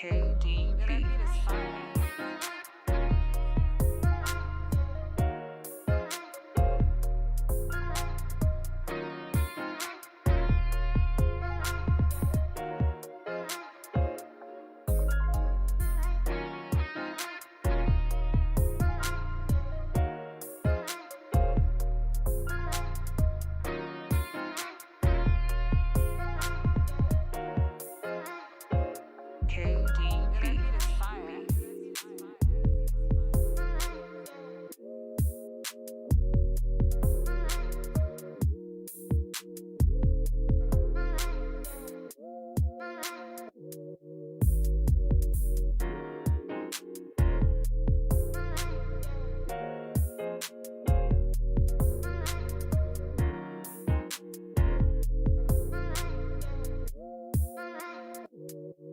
KDB.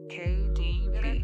KDB.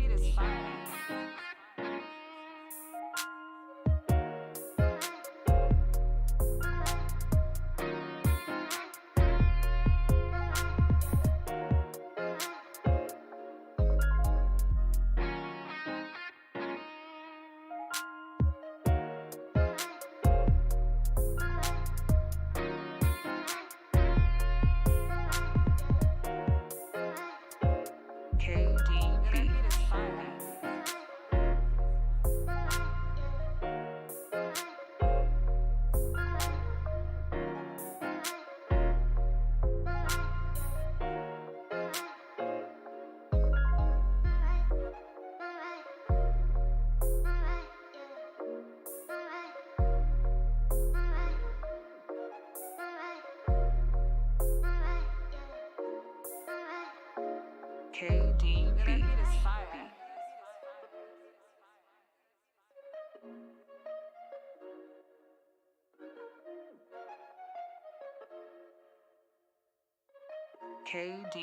KDB.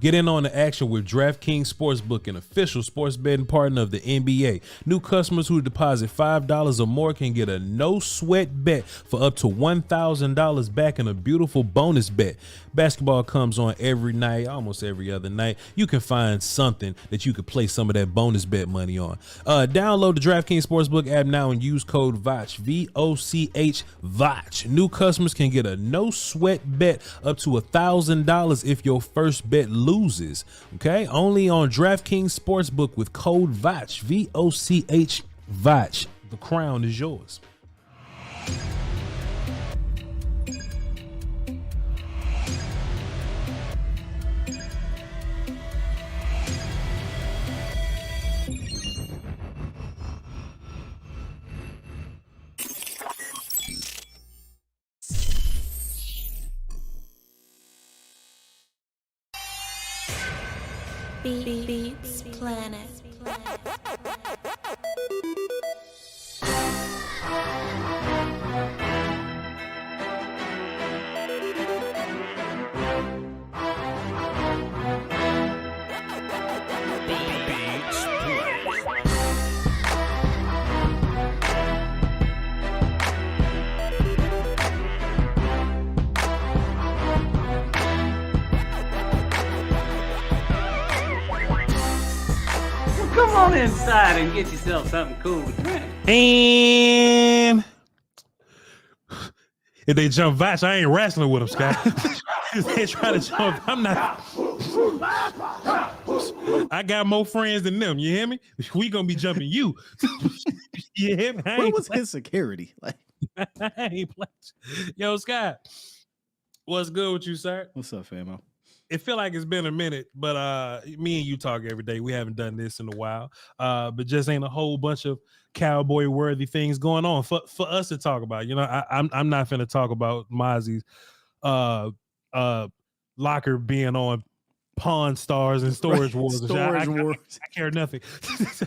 Get in on the action with DraftKings Sportsbook, an official sports betting partner of the NBA. New customers who deposit $5 or more can get a no-sweat bet for up to $1,000 back in a beautiful bonus bet. Basketball comes on every night, almost every other night. You can find something that you could play some of that bonus bet money on. Download the DraftKings Sportsbook app now and use code VOCH, V-O-C-H, VOCH. New customers can get a no-sweat bet up to $1,000 if your first bet loses. Okay, only on DraftKings Sportsbook with code VOCH, V-O-C-H, VOCH. The crown is yours. Beats Planet. Come on inside and get yourself something cool to drink. And if they jump Voch, I ain't wrestling with them, Scott. If they try to jump, I'm not. I got more friends than them. You hear me? We gonna be jumping you. You hear me? Where was his security? Like, I ain't playing. Yo, Scott, what's good with you, sir? what's up, famo? It feel like it's been a minute, but me and you talk every day. We haven't done this in a while, but just ain't a whole bunch of cowboy worthy things going on for us to talk about. You know, I'm not finna talk about Mozzie's locker being on Pawn Stars and Storage Wars. Storage Wars. I care nothing.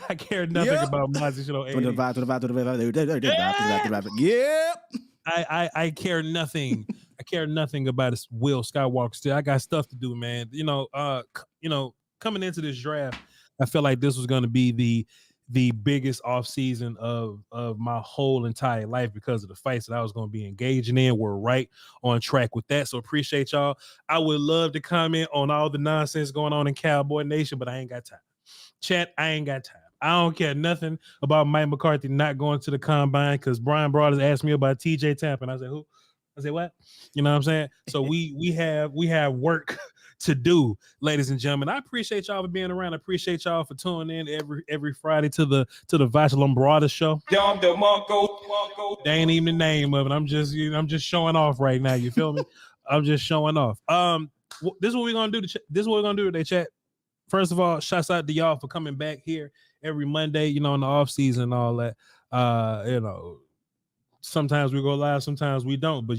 I care nothing about Mozzie shit on 80. Yep. I care nothing. I care nothing about his Will Skywalker still. I got stuff to do, man. Coming into this draft, I felt like this was going to be the biggest off season of my whole entire life because of the fights that I was going to be engaging in. We're right on track with that. So appreciate y'all. I would love to comment on all the nonsense going on in Cowboy Nation, but I ain't got time. Chat, I ain't got time. I don't care nothing about Mike McCarthy not going to the combine because Brian Broaders asked me about TJ Tampa, and I said, who? I said, what? You know what I'm saying? So we have work to do, ladies and gentlemen. I appreciate y'all for being around. I appreciate y'all for tuning in every Friday to the Voch Lombardi show. That ain't even the name of it. I'm just showing off right now. You feel me? I'm just showing off. This is what we're gonna do. This is what we're gonna do today, chat. First of all, shouts out to y'all for coming back here every Monday. You know, in the off season and all that. You know. Sometimes we go live, sometimes we don't, but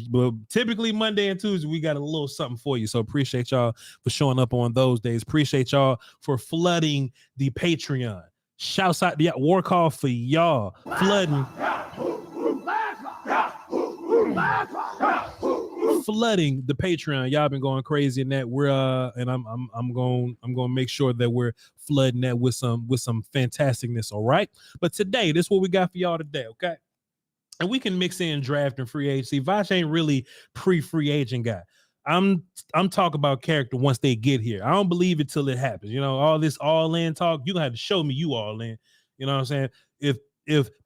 typically Monday and Tuesday we got a little something for you. So appreciate y'all for showing up on those days. Appreciate y'all for flooding the Patreon. Shouts out to y'all. War call for y'all flooding the Patreon. Y'all been going crazy in that. We're and I'm going to make sure that we're flooding that with some fantasticness. All right, but today this is what we got for y'all today. Okay. And we can mix in draft and free agency. Voch ain't really pre-free agent guy. I'm talking about character once they get here. I don't believe it till it happens. You know, all this all-in talk, you gonna have to show me you all in. You know what I'm saying? If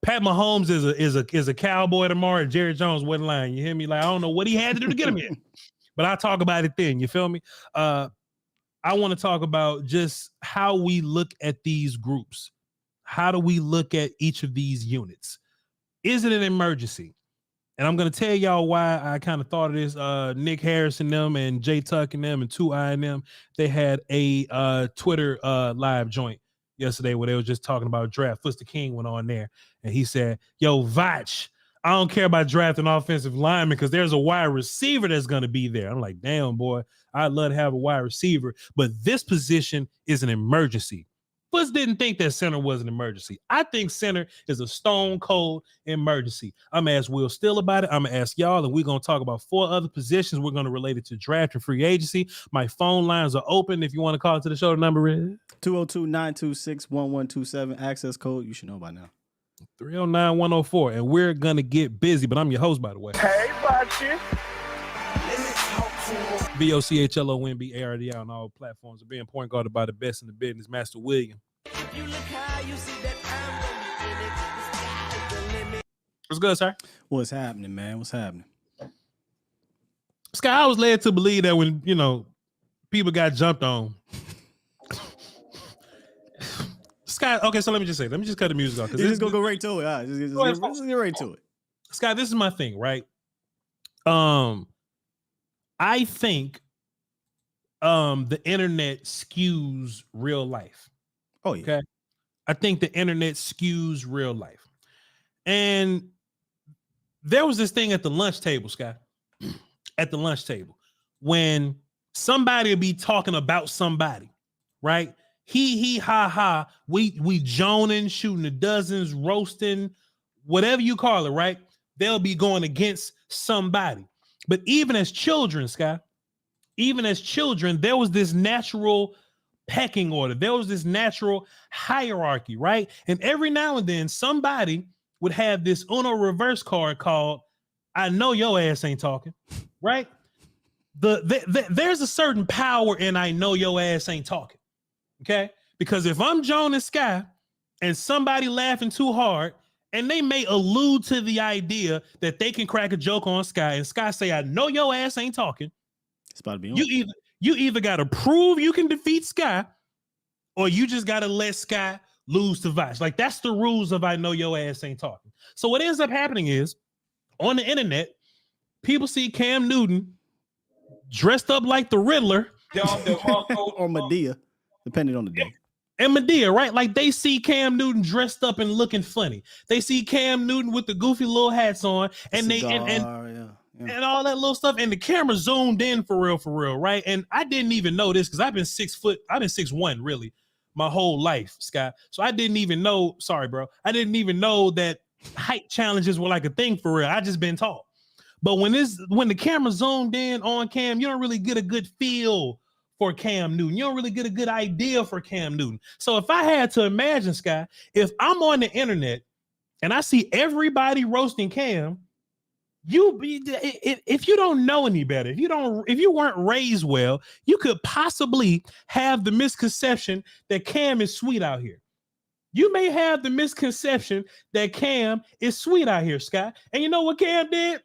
Pat Mahomes is a Cowboy tomorrow and Jerry Jones wasn't lying, you hear me? Like, I don't know what he had to do to get him here. But I'll talk about it then. You feel me? I want to talk about just how we look at these groups. How do we look at each of these units? Is it an emergency? And I'm going to tell y'all why I kind of thought of this. Nick Harris and them and Jay Tuck and them and 2I and them, they had a Twitter live joint yesterday where they were just talking about draft. Foster King went on there and he said, yo, Voch, I don't care about drafting offensive linemen because there's a wide receiver that's going to be there. I'm like, damn, boy, I'd love to have a wide receiver, but this position is an emergency. Foots didn't think that center was an emergency. I think center is a stone cold emergency. I'm going to ask Will Steele about it. I'm going to ask y'all, and we're going to talk about 4 other positions. We're going to relate it to draft and free agency. My phone lines are open. If you want to call to the show, the number is 202-926-1127. Access code, you should know by now. 309-104. And we're going to get busy, but I'm your host, by the way. Hey, Voch. VOCHLONBARDI on all platforms of being point guarded by the best in the business, Master William. What's good, sir? What's happening, man? What's happening? Sky, I was led to believe that when, you know, people got jumped on. Sky, okay, so let me just cut the music off. You're just going to go right to it. All right, let's get right to it. Sky, this is my thing, right? I think the internet skews real life. Oh, yeah. Okay. I think the internet skews real life. And there was this thing at the lunch table, Scott, at the lunch table, when somebody would be talking about somebody, right? He, ha, ha. We joning, shooting the dozens, roasting, whatever you call it, right? They'll be going against somebody. But even as children, Scott, there was this natural pecking order. There was this natural hierarchy, right? And every now and then somebody would have this Uno reverse card called, I know your ass ain't talking, right? There's a certain power in I know your ass ain't talking, okay? Because if I'm Joan and Sky and somebody laughing too hard, and they may allude to the idea that they can crack a joke on Sky, and Sky say, I know your ass ain't talking. It's about to be on. You either got to prove you can defeat Sky, or you just got to let Sky lose to Voch. Like, that's the rules of I know your ass ain't talking. So what ends up happening is, on the internet, people see Cam Newton dressed up like the Riddler. Or Medea, depending on the day. And Medea, right? Like, they see Cam Newton dressed up and looking funny. They see Cam Newton with the goofy little hats on, and and all that little stuff. And the camera zoomed in for real, right? And I didn't even know this because I've been 6'1" really my whole life, Scott. So I didn't even know. Sorry, bro. I didn't even know that height challenges were like a thing for real. I just been tall. But when the camera zoomed in on Cam, you don't really get a good feel for Cam Newton. You don't really get a good idea for Cam Newton. So if I had to imagine, Sky, if I'm on the internet and I see everybody roasting Cam, if you don't know any better, if you weren't raised well, you could possibly have the misconception that Cam is sweet out here. You may have the misconception that Cam is sweet out here, Scott. And you know what Cam did?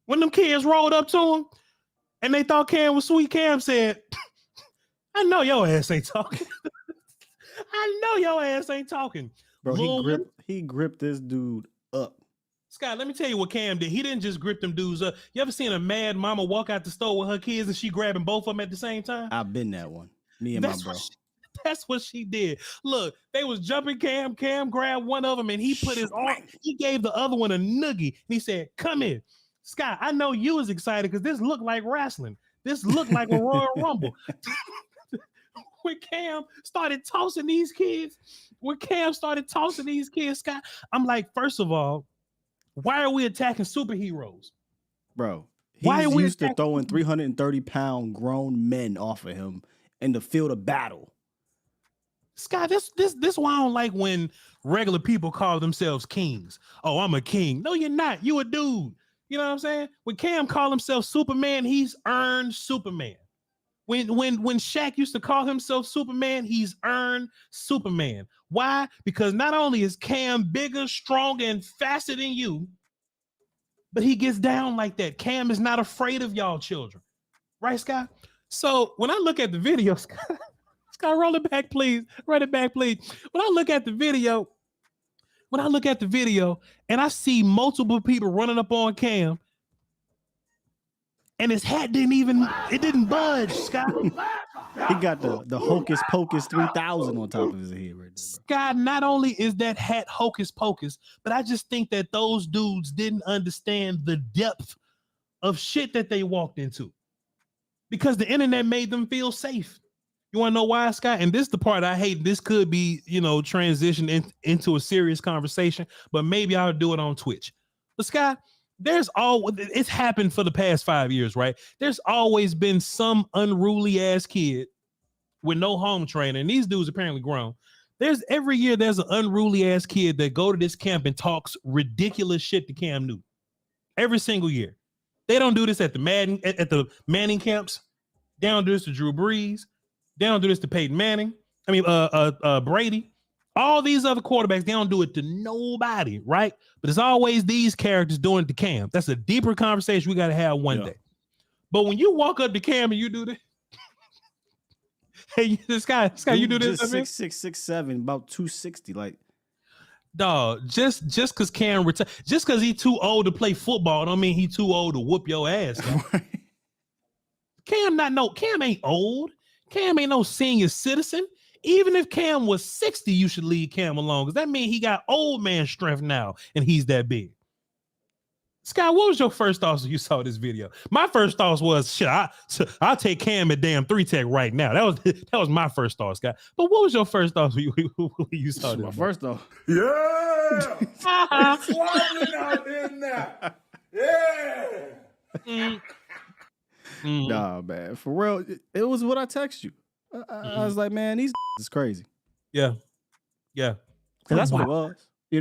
When them kids rolled up to him and they thought Cam was sweet, Cam said, I know your ass ain't talking. I know your ass ain't talking. Bro, he gripped this dude up. Scott, let me tell you what Cam did. He didn't just grip them dudes up. You ever seen a mad mama walk out the store with her kids and she grabbing both of them at the same time? I've been that one. Me and my bro. That's what she did. Look, they was jumping Cam. Cam grabbed one of them and he put his arm. He gave the other one a noogie. And he said, come in. Scott, I know you was excited because this looked like wrestling. This looked like a Royal Rumble. When Cam started tossing these kids, Scott, I'm like, first of all, why are we attacking superheroes? Bro, he's used to throwing 330-pound grown men off of him in the field of battle. Scott, this why I don't like when regular people call themselves kings. Oh, I'm a king. No, you're not. You a dude. You know what I'm saying? When Cam called himself Superman, he's earned Superman. When Shaq used to call himself Superman, he's earned Superman. Why? Because not only is Cam bigger, stronger, and faster than you, but he gets down like that. Cam is not afraid of y'all children. Right, Scott? So when I look at the video, Scott, roll it back, please. Run it back, please. When I look at the video and I see multiple people running up on Cam, and his hat didn't budge, Scott. He got the Hocus Pocus 3000 on top of his head right there, bro. Scott, not only is that hat Hocus Pocus, but I just think that those dudes didn't understand the depth of shit that they walked into because the internet made them feel safe. You want to know why, Scott? And this is the part I hate. This could be, transitioned into a serious conversation, but maybe I'll do it on Twitch. But Scott, it's happened for the past 5 years, right? There's always been some unruly ass kid with no home training. And these dudes apparently grown. Every year there's an unruly ass kid that go to this camp and talks ridiculous shit to Cam Newton. Every single year. They don't do this at the Manning camps. They don't do this to Drew Brees. They don't do this to Peyton Manning. Brady. All these other quarterbacks, they don't do it to nobody, right? But it's always these characters doing it to Cam. That's a deeper conversation we got to have one day. But when you walk up to Cam and you do this, hey, this guy, you do this? 6'6", 6'7", about 260, like. Dog, just because Cam just because he's too old to play football don't mean he's too old to whoop your ass. Cam ain't old. Cam ain't no senior citizen. Even if Cam was 60, you should leave Cam alone because that means he got old man strength now and he's that big. Scott, what was your first thoughts when you saw this video? My first thoughts was, shit, I'll take Cam at damn 3-tech right now. That was my first thought, Scott. But what was your first thoughts when you saw this? My first thought. Yeah! Swallowing out in there. Yeah! Nah, man. For real, it was what I text you. I was like, man, these is crazy. Yeah. Because that's what it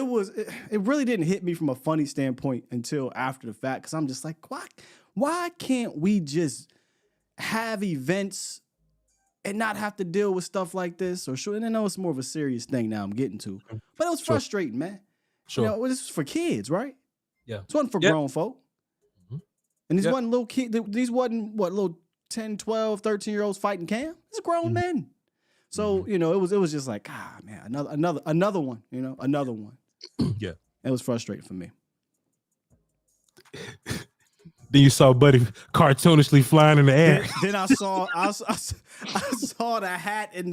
was. It really didn't hit me from a funny standpoint until after the fact. Because I'm just like, why can't we just have events and not have to deal with stuff like this? And I know it's more of a serious thing now I'm getting to. But it was frustrating, man. Sure. This was for kids, right? Yeah. This wasn't for grown folk. Mm-hmm. And these wasn't little kids. These wasn't little 10, 12, 13-year-olds fighting Cam. It's grown men. So, it was just like, man, another one, another one. Yeah. It was frustrating for me. Then you saw Buddy cartoonishly flying in the air. Then I saw the hat and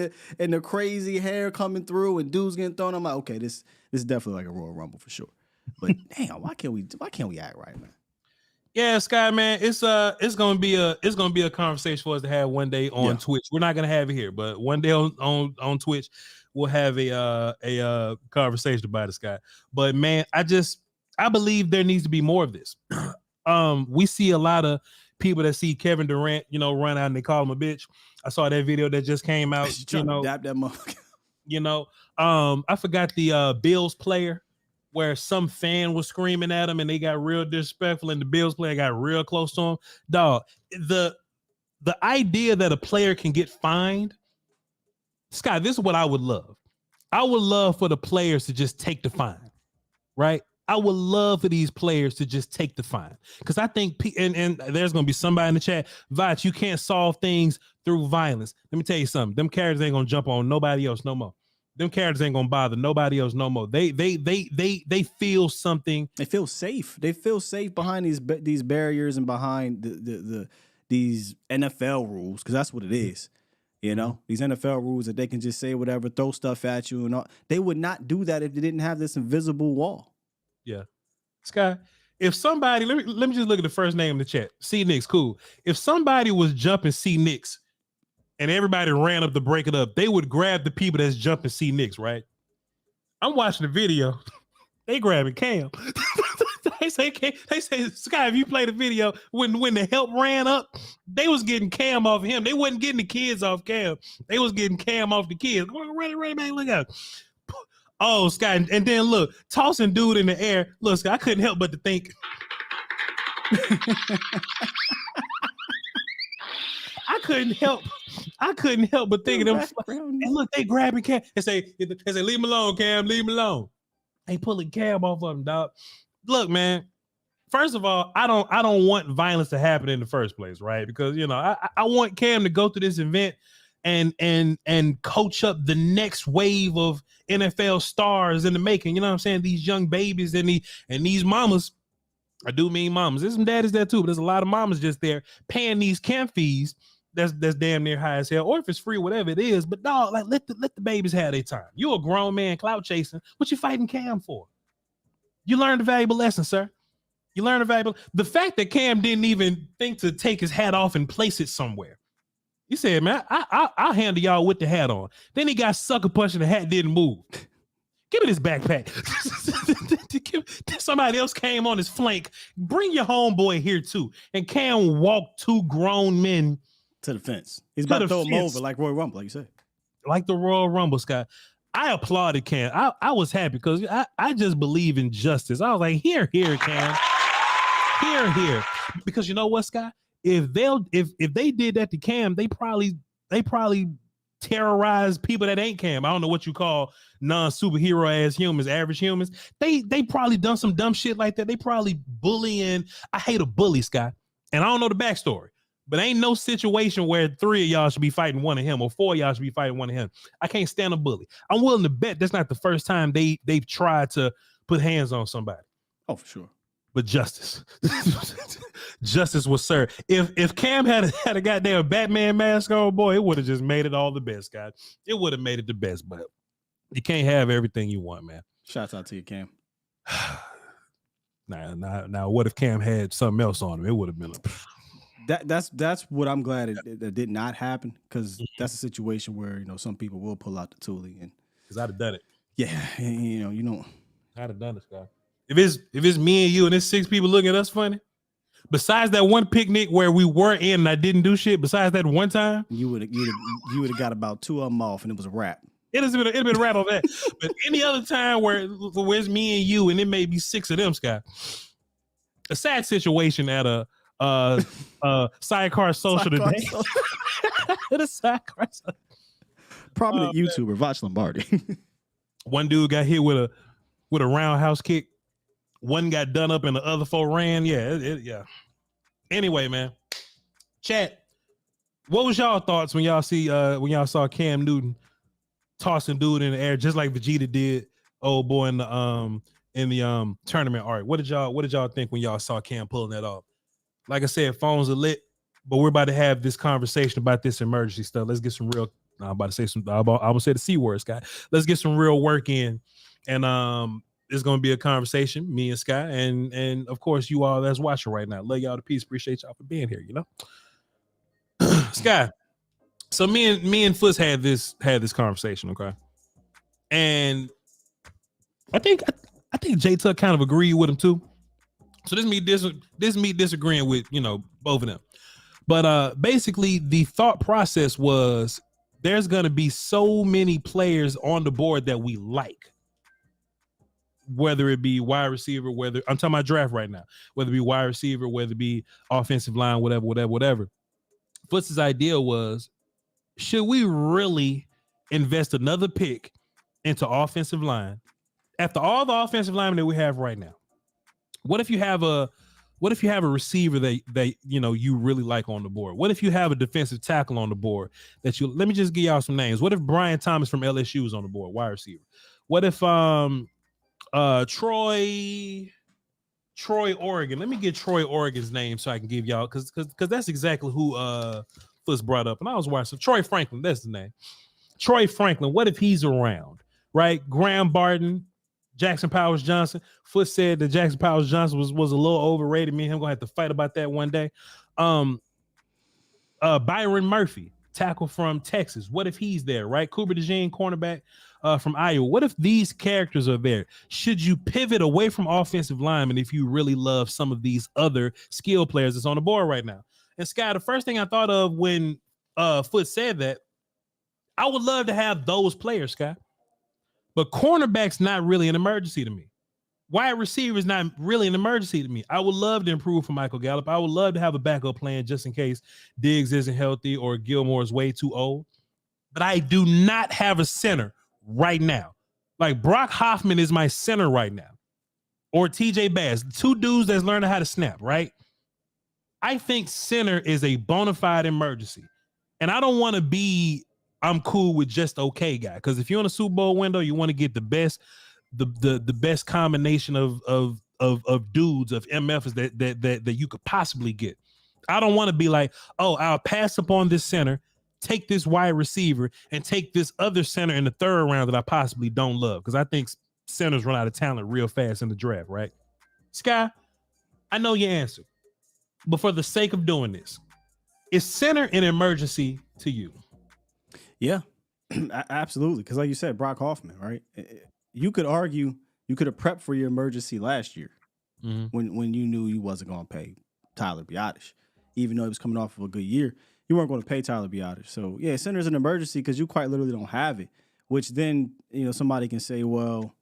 the crazy hair coming through and dudes getting thrown. I'm like, okay, this is definitely like a Royal Rumble for sure. But damn, why can't we act right, man? Yeah, Sky, man, it's gonna be a conversation for us to have one day on Twitch. We're not gonna have it here, but one day on Twitch, we'll have a conversation about it, Sky. But man, I believe there needs to be more of this. We see a lot of people that see Kevin Durant, run out and they call him a bitch. I saw that video that just came out. To dap that motherfucker. I forgot the Bills player where some fan was screaming at him and they got real disrespectful and the Bills player got real close to him. Dog, the idea that a player can get fined, Scott, this is what I would love. I would love for the players to just take the fine, right? I would love for these players to just take the fine because I think, and there's going to be somebody in the chat, Voch, you can't solve things through violence. Let me tell you something. Them characters ain't going to jump on nobody else no more. Them characters ain't going to bother nobody else no more. They feel something. They feel safe. They feel safe behind these barriers and behind these NFL rules because that's what it is. These NFL rules that they can just say whatever, throw stuff at you and all. They would not do that if they didn't have this invisible wall. Yeah. Sky, if somebody, let me just look at the first name in the chat. C Nix, cool. If somebody was jumping C Nix and everybody ran up to break it up, they would grab the people that's jumping C Nix, right? I'm watching the video. They grabbing Cam. They say, Sky, if you play the video, when the help ran up, they was getting Cam off of him. They wasn't getting the kids off Cam. They was getting Cam off the kids. Come on, run, man, look out. Oh, Sky, and then look, tossing dude in the air. Look, Sky, I couldn't help but to think. I couldn't help but think of them. And look, they grabbing Cam and say, leave him alone, Cam, leave him alone. They pulling Cam off of him, dog. Look, man. First of all, I don't want violence to happen in the first place, right? Because I want Cam to go through this event and coach up the next wave of NFL stars in the making. You know what I'm saying? These young babies and these mamas. I do mean mamas. There's some daddies there too, but there's a lot of mamas just there paying these camp fees. That's damn near high as hell, or if it's free, whatever it is. But dog, like let the babies have their time. You a grown man clout chasing. What you fighting Cam for? You learned a valuable lesson, sir. You learned a valuable. The fact that Cam didn't even think to take his hat off and place it somewhere. He said, man, I'll handle y'all with the hat on. Then he got sucker punched and the hat didn't move. Give me this backpack. Somebody else came on his flank. Bring your homeboy here too. And Cam walked two grown men to the fence. He's about to throw him over like Royal Rumble, like you said. Like the Royal Rumble, Scott. I applauded Cam. I was happy because I just believe in justice. I was like, here, Cam. Here. Because you know what, Scott? If they did that to Cam, they probably terrorize people that ain't Cam. I don't know what you call non-superhero ass humans, average humans. They probably done some dumb shit like that. They probably bullying. I hate a bully, Scott. And I don't know the backstory. But ain't no situation where 3 of y'all should be fighting one of him or 4 of y'all should be fighting one of him. I can't stand a bully. I'm willing to bet that's not the first time they've tried to put hands on somebody. Oh, for sure. But justice. Justice was served. If Cam had a goddamn Batman mask on, boy, it would have just made it all the best, guys. It would have made it the best, but you can't have everything you want, man. Shouts out to you, Cam. Now, what if Cam had something else on him? It would have been That's what I'm glad it did not happen, because that's a situation where some people will pull out the toolie, and because I'd have done it. Yeah, you know, I'd have done this, guy. If it's me and you and there's 6 people looking at us funny, besides that one picnic where we were in and I didn't do shit, besides that one time, you would have got about 2 of them off, and it was a wrap. It'd been a wrap on that. But any other time where it's me and you and it may be 6 of them, Scott. A sad situation at a sidecar social today. The sidecar social. Prominent YouTuber Voch Lombardi. One dude got hit with a roundhouse kick. One got done up and the other 4 ran. Yeah. Anyway, man. Chat. What was y'all thoughts when y'all saw Cam Newton tossing dude in the air just like Vegeta did, old boy in the tournament art? What did y'all think when y'all saw Cam pulling that off? Like I said, phones are lit, but we're about to have this conversation about this emergency stuff. Let's get some real. I'm about to say some. I'm gonna say the C word, Scott. Let's get some real work in, and it's gonna be a conversation, me and Scott, and of course you all that's watching right now. Love y'all to peace. Appreciate y'all for being here. Scott. So me and Fuss had this conversation, okay, and I think J Tuck kind of agreed with him too. So this me disagreeing with, both of them. But basically the thought process was there's going to be so many players on the board that we like, whether it be wide receiver, whether I'm talking about draft right now, whether it be wide receiver, whether it be offensive line, whatever. Foots' idea was, should we really invest another pick into offensive line after all the offensive linemen that we have right now? What if you have a receiver that you really like on the board? What if you have a defensive tackle on the board that you? Let me just give y'all some names. What if Brian Thomas from LSU is on the board, wide receiver? What if Troy Oregon? Let me get Troy Oregon's name so I can give y'all because that's exactly who Foots brought up, and I was watching. So Troy Franklin, that's the name. Troy Franklin. What if he's around? Right, Graham Barton, Jackson Powers Johnson. Foots said that Jackson Powers Johnson was a little overrated. Me and him gonna have to fight about that one day. Byron Murphy, tackle from Texas. What if he's there? Right, Cooper DeJean, cornerback from Iowa. What if these characters are there? Should you pivot away from offensive linemen if you really love some of these other skill players that's on the board right now? And Sky, the first thing I thought of when Foots said that, I would love to have those players, Sky. But cornerback's not really an emergency to me. Wide receiver is not really an emergency to me. I would love to improve for Michael Gallup. I would love to have a backup plan just in case Diggs isn't healthy or Gilmore is way too old. But I do not have a center right now. Like Brock Hoffman is my center right now. Or TJ Bass, two dudes that's learning how to snap, right? I think center is a bona fide emergency. And I don't want to be I'm cool with just okay guy. Because if you're in a Super Bowl window, you want to get the best, the best combination of dudes, of MFs that you could possibly get. I don't want to be like, oh, I'll pass up on this center, take this wide receiver, and take this other center in the third round that I possibly don't love. Because I think centers run out of talent real fast in the draft, right? Sky, I know your answer. But for the sake of doing this, is center an emergency to you? Yeah, absolutely. Because like you said, Brock Hoffman, right? You could argue you could have prepped for your emergency last year when you knew you wasn't going to pay Tyler Biadasz. Even though he was coming off of a good year, you weren't going to pay Tyler Biadasz. So, yeah, center's an emergency because you quite literally don't have it, which then, somebody can say, well,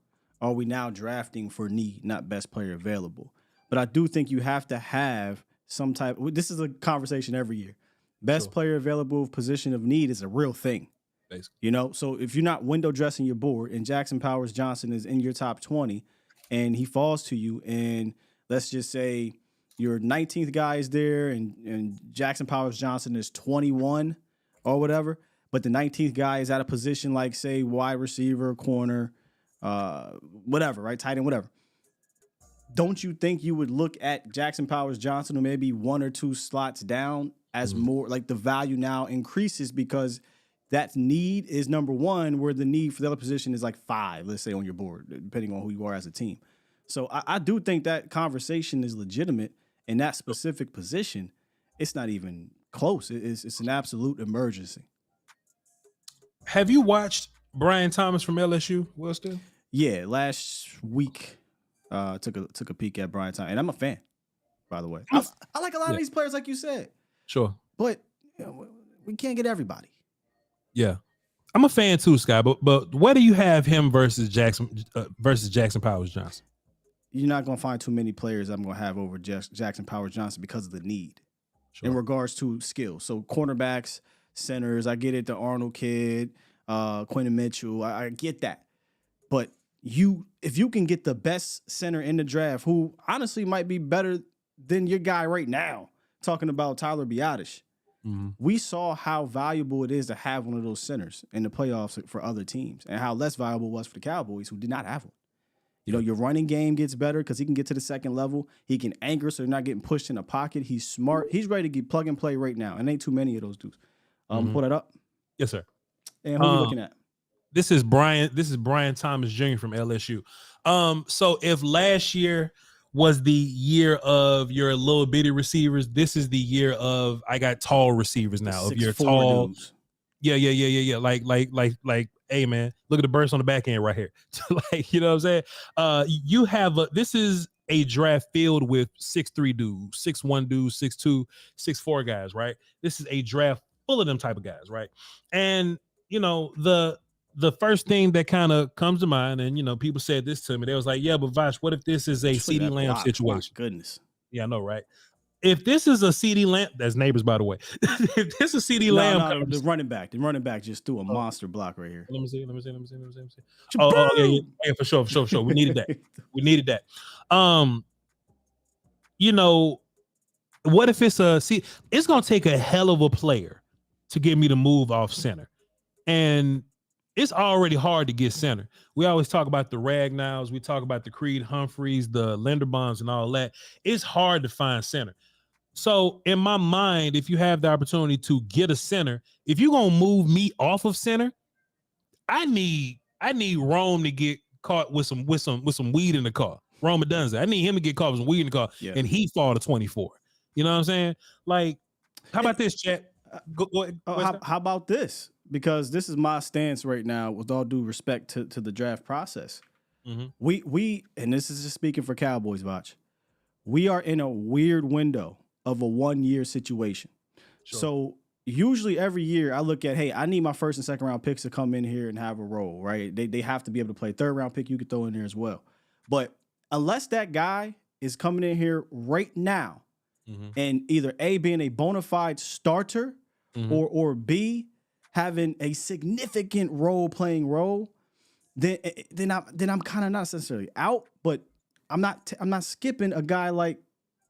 are we now drafting for need, not best player available? But I do think you have to have some type. This is a conversation every year. Best player available position of need is a real thing. Basically. So if you're not window dressing your board and Jackson Powers Johnson is in your top 20 and he falls to you, and let's just say your 19th guy is there and Jackson Powers Johnson is 21 or whatever, but the 19th guy is at a position like, say, wide receiver, corner, whatever, right? Tight end, whatever. Don't you think you would look at Jackson Powers Johnson or maybe one or two slots down as more like the value now increases because that need is number one, where the need for the other position is like 5, let's say, on your board, depending on who you are as a team. So I do think that conversation is legitimate in that specific position. It's not even close. It's an absolute emergency. Have you watched Brian Thomas from LSU, Will Steele? Yeah, last week took a peek at Brian Thomas, and I'm a fan, by the way. I like a lot of these players, like you said. Sure. But we can't get everybody. Yeah. I'm a fan too, Sky, but where do you have him versus Jackson Powers Johnson? You're not going to find too many players I'm going to have over Jackson Powers Johnson because of the need in regards to skill. So cornerbacks, centers, I get it, the Arnold kid, Quentin Mitchell, I get that. But if you can get the best center in the draft, who honestly might be better than your guy right now, talking about Tyler Biadasz, we saw how valuable it is to have one of those centers in the playoffs for other teams and how less valuable it was for the Cowboys, who did not have one. Your running game gets better because he can get to the second level. He can anchor so you're not getting pushed in the pocket. He's smart. He's ready to get plug and play right now. And ain't too many of those dudes. Pull that up. Yes, sir. And who are you looking at? This is Brian Thomas Jr. from LSU. So if last year was the year of your little bitty receivers, this is the year of I got tall receivers now. Of your tall dudes. Yeah. Like, hey man, look at the burst on the back end right here. Like, you know what I'm saying? You have this is a draft filled with 6'3" dudes, 6'1" dudes, 6'2", 6'4" guys, right? This is a draft full of them type of guys, right? And you know, the first thing that kind of comes to mind, and you know, people said this to me, they was like, yeah, but Voch, what if this is a Just look at CeeDee that Lamb block. situation? My goodness. Yeah, I know, right? If this is a CeeDee Lamb, that's neighbors, by the way. If this is CeeDee Lamb, No, the running back just threw a monster block right here. Let me see. Oh, yeah, for sure. We needed that. You know, what if it's it's gonna take a hell of a player to get me to move off center, and it's already hard to get center. We always talk about the Ragnows, we talk about the Creed Humphreys, the Linderbaums, and all that. It's hard to find center. So in my mind, if you have the opportunity to get a center, if you're gonna move me off of center, I need Rome to get caught with some weed in the car. Rome Dunza. I need him to get caught with some weed in the car, and he fall to 24. You know what I'm saying? Like, how about this, chat? Go ahead. How about this? Because this is my stance right now, with all due respect to the draft process. Mm-hmm. We and this is just speaking for Cowboys, Voch. We are in a weird window of a 1-year situation. Sure. So usually every year I look at, hey, I need my first and second round picks to come in here and have a role, right? They have to be able to play. Third round pick you could throw in there as well. But unless that guy is coming in here right now and either A, being a bona fide starter or B, having a significant playing role, then I'm kind of not necessarily out, but I'm not skipping a guy like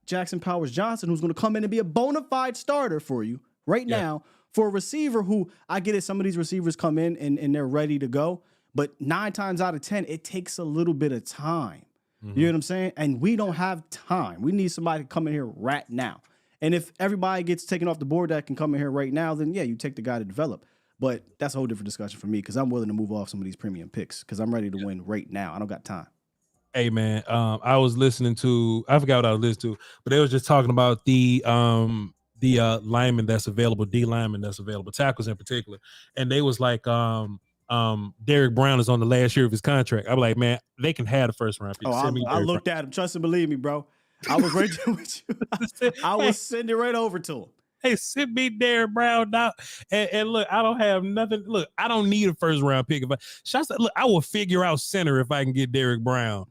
Jackson Powers Johnson, who's going to come in and be a bona fide starter for you right now for a receiver who, I get it, some of these receivers come in and they're ready to go, but 9 times out of 10, it takes a little bit of time. You know what I'm saying? And we don't have time. We need somebody to come in here right now. And if everybody gets taken off the board that can come in here right now, then yeah, you take the guy to develop. But that's a whole different discussion for me, because I'm willing to move off some of these premium picks because I'm ready to win right now. I don't got time. Hey man, I was listening to, I forgot what I was listening to, but they was just talking about the lineman that's available, D lineman that's available, tackles in particular, and they was like, Derek Brown is on the last year of his contract. I'm like, man, they can have the first round pick. I looked at him, trust and believe me, bro. I was right there with you. I was sending right over to him. Hey, send me Derek Brown now. And look, I don't have nothing. Look, I don't need a first round pick. Look, I will figure out center if I can get Derek Brown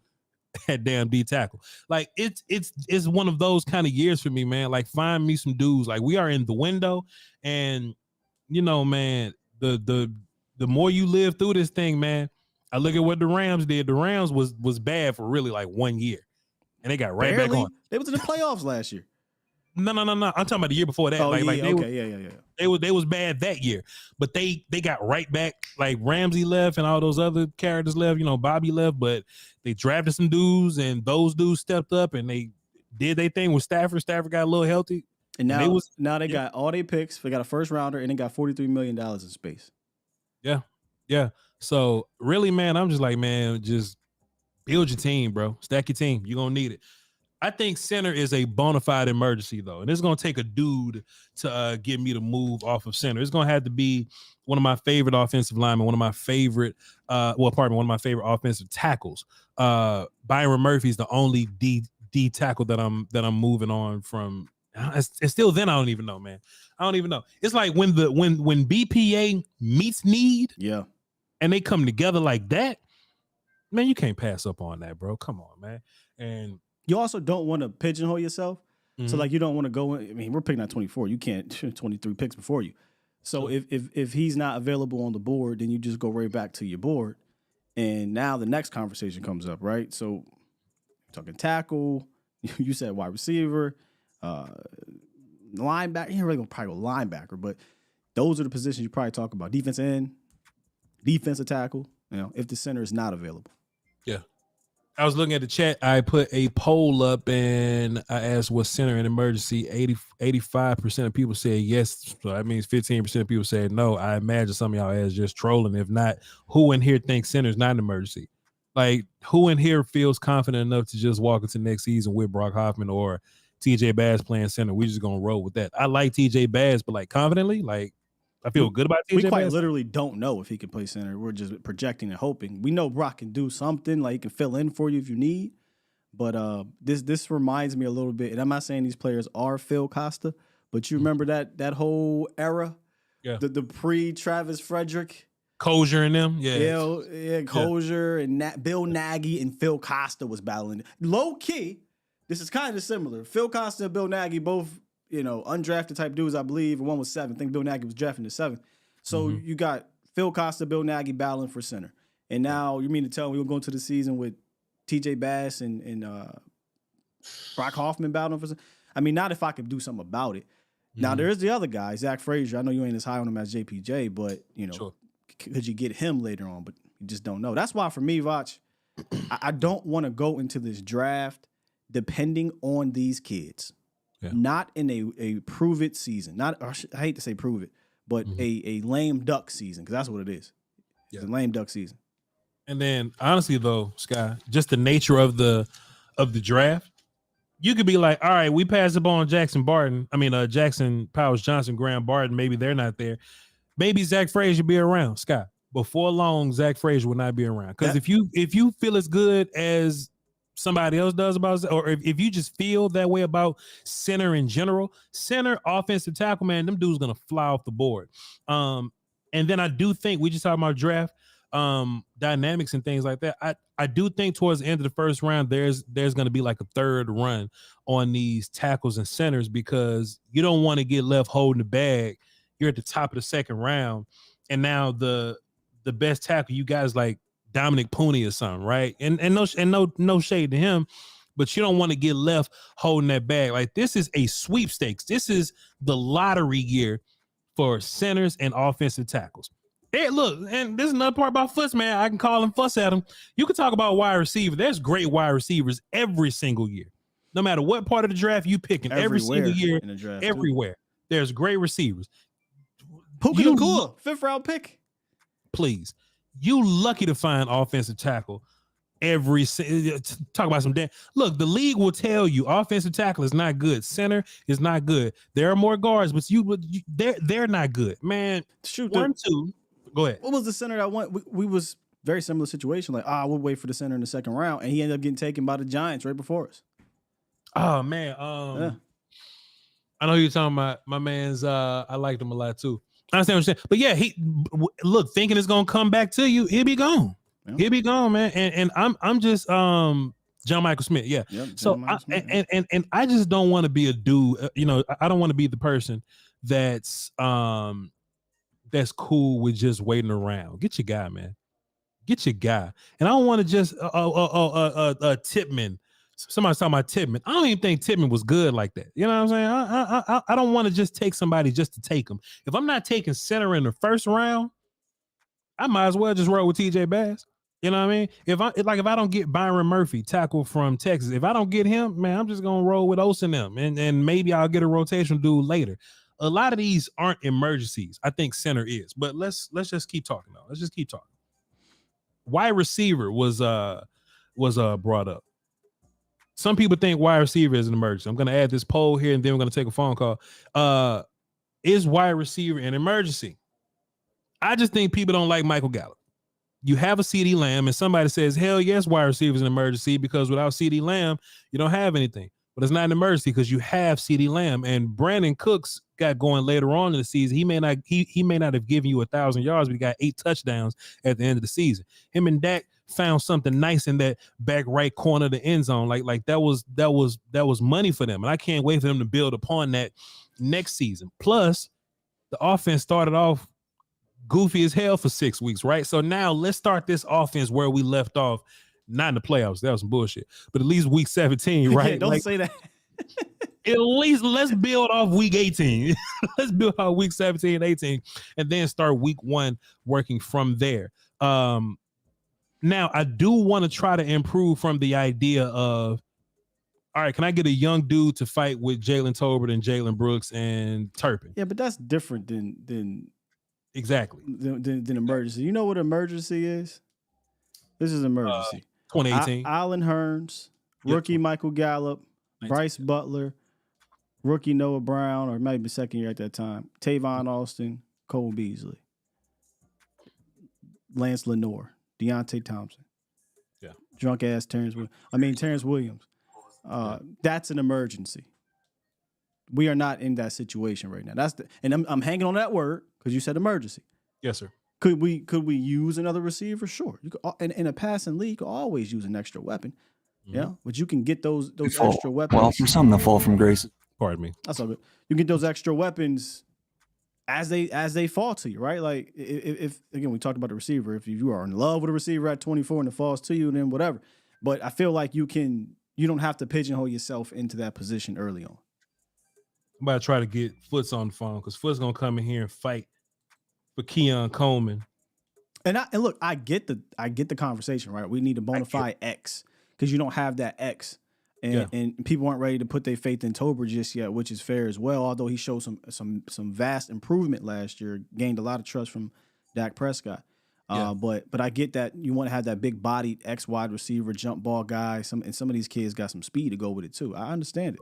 at damn D tackle. Like it's one of those kind of years for me, man. Like, find me some dudes. Like, we are in the window, and you know, man, the more you live through this thing, man. I look at what the Rams did. The Rams was bad for really like 1 year, and they got right back on. They was in the playoffs last year. No. I'm talking about the year before that. Oh, They was bad that year, but they got right back. Like, Ramsey left and all those other characters left. You know, Bobby left, but they drafted some dudes, and those dudes stepped up and they did their thing with Stafford. Stafford got a little healthy, and now they got all their picks. They got a first rounder, and they got $43 million in space. Yeah. So really, man, I'm just like, man, just build your team, bro. Stack your team. You're gonna need it. I think center is a bona fide emergency, though, and it's going to take a dude to get me to move off of center. It's going to have to be one of my favorite offensive linemen, one of my favorite, one of my favorite offensive tackles. Byron Murphy's the only D tackle that I'm moving on from. And still, then I don't even know, man. I don't even know. It's like when BPA meets need, and they come together like that, man. You can't pass up on that, bro. Come on, man. And you also don't want to pigeonhole yourself. So, like, you don't want to go in. I mean, we're picking at 24. You can't 23 picks before you. So if he's not available on the board, then you just go right back to your board. And now the next conversation comes up, right? So talking tackle, you said wide receiver, linebacker. You ain't really gonna probably go linebacker, but those are the positions you probably talk about. Defense end, defensive tackle, you know, if the center is not available. Yeah. I was looking at the chat. I put a poll up and I asked what center in emergency. 85% of people said yes. So that means 15% of people said no. I imagine some of y'all ass just trolling. If not, who in here thinks center is not an emergency? Like, who in here feels confident enough to just walk into next season with Brock Hoffman or TJ Bass playing center? We just gonna roll with that. I like TJ Bass, but like confidently, like I feel good about TJ. We quite Bass. Literally don't know if he can play center. We're just projecting and hoping. We know Brock can do something, like he can fill in for you if you need, But this reminds me a little bit, and I'm not saying these players are Phil Costa, but you remember that whole era, the pre Travis Frederick, Kosher and them, Kosher and Bill Nagy and Phil Costa was battling. Low key, this is kind of similar. Phil Costa and Bill Nagy both, undrafted type dudes, I believe. One was 7th. I think Bill Nagy was drafted in the 7th. So you got Phil Costa, Bill Nagy battling for center. And now you mean to tell me we're going to the season with TJ Bass and Brock Hoffman battling for center? I mean, not if I could do something about it. Now, there's the other guy, Zach Frazier. I know you ain't as high on him as JPJ, but, could you get him later on? But you just don't know. That's why for me, Voch, I don't want to go into this draft depending on these kids. Yeah. Not in a prove-it season. I hate to say prove it, but a lame duck season, because that's what it is. It's a lame duck season. And then, honestly, though, Sky, just the nature of the draft, you could be like, all right, we passed up on Jackson Powers Johnson, Graham Barton. Maybe they're not there. Maybe Zach Frazier be around, Scott. Before long, Zach Frazier will not be around. Because if you feel as good as somebody else does about, or if you just feel that way about center in general, center, offensive tackle, man, them dudes gonna fly off the board. And then I do think we just talked about draft dynamics and things like that. I do think towards the end of the first round, there's going to be like a third run on these tackles and centers, because you don't want to get left holding the bag. You're at the top of the second round, and now the best tackle you guys like Dominic Pooney or something, right? And no shade to him, but you don't want to get left holding that bag. Like, this is a sweepstakes. This is the lottery year for centers and offensive tackles. Hey, look, and this is another part about Fuss, man. I can call him, fuss at him. You can talk about wide receiver. There's great wide receivers every single year. No matter what part of the draft you picking, every single year, in the draft, everywhere. There's great receivers. Puka Nacua, 5th round pick. Please. You lucky to find offensive tackle talk about some damn. Look, the league will tell you offensive tackle is not good. Center is not good. There are more guards, but they're not good. Man, shoot. 1, 2. Go ahead. What was the center that went? We was very similar situation. Like, we'll wait for the center in the second round, and he ended up getting taken by the Giants right before us. Oh man, I know you're talking about my man's. I liked him a lot too. I understand what you're saying, but yeah, thinking it's gonna come back to you, he'll be gone. Yeah. He'll be gone, man. And I'm just John Michael Smith, yeah. Yep, so Smith, and I just don't want to be a dude. I don't want to be the person that's cool with just waiting around. Get your guy, man. Get your guy. And I don't want to just Tippmann. Somebody's talking about Tippmann. I don't even think Tippmann was good like that. You know what I'm saying? I don't want to just take somebody just to take them. If I'm not taking center in the first round, I might as well just roll with TJ Bass. You know what I mean? If I don't get Byron Murphy, tackle from Texas, if I don't get him, man, I'm just gonna roll with Osen them, and maybe I'll get a rotation dude later. A lot of these aren't emergencies. I think center is, but let's just keep talking though. Let's just keep talking. Wide receiver was brought up. Some people think wide receiver is an emergency. I'm gonna add this poll here, and then we're gonna take a phone call. Is wide receiver an emergency? I just think people don't like Michael Gallup. You have a CeeDee Lamb, and somebody says, hell yes, wide receiver is an emergency, because without CeeDee Lamb, you don't have anything. But it's not an emergency because you have CeeDee Lamb, and Brandon Cooks got going later on in the season. He may not have given you 1,000 yards, but he got 8 touchdowns at the end of the season. Him and Dak found something nice in that back right corner of the end zone. Like that was money for them, and I can't wait for them to build upon that next season. Plus, the offense started off goofy as hell for 6 weeks, right? So now let's start this offense where we left off. Not in the playoffs, that was some bullshit, but at least week 17, right? Yeah, don't say that. At least let's build off week 18. Let's build off week 17 and 18, and then start week 1 working from there. Now, I do want to try to improve from the idea of, all right, can I get a young dude to fight with Jalen Tolbert and Jalen Brooks and Turpin? Yeah, but that's different than exactly than emergency. You know what emergency is? This is emergency. 2018. Allen Hurns, rookie Michael Gallup, 19. Bryce Butler, rookie Noah Brown, or maybe second year at that time, Tavon Austin, Cole Beasley, Lance Lenoir, Deontay Thompson. Yeah. Drunk ass Terrence Williams. That's an emergency. We are not in that situation right now. And I'm hanging on that word because you said emergency. Yes, sir. Could we use another receiver? Sure. You could, in a passing league, you could always use an extra weapon. Mm-hmm. Yeah, but you can get those extra weapons. Well, from some that fall from grace. Pardon me. That's all good. You get those extra weapons as they fall to you, right? Like if again we talked about the receiver. If you are in love with a receiver at 24 and it falls to you, then whatever. But I feel like you don't have to pigeonhole yourself into that position early on. I'm about to try to get Foots on the phone because Foots gonna come in here and fight for Keon Coleman. And look, I get the conversation, right? We need a bona fide X because you don't have that X. And people aren't ready to put their faith in Tober just yet, which is fair as well. Although he showed some vast improvement last year, gained a lot of trust from Dak Prescott. But I get that you want to have that big bodied X wide receiver, jump ball guy. Some of these kids got some speed to go with it too. I understand it.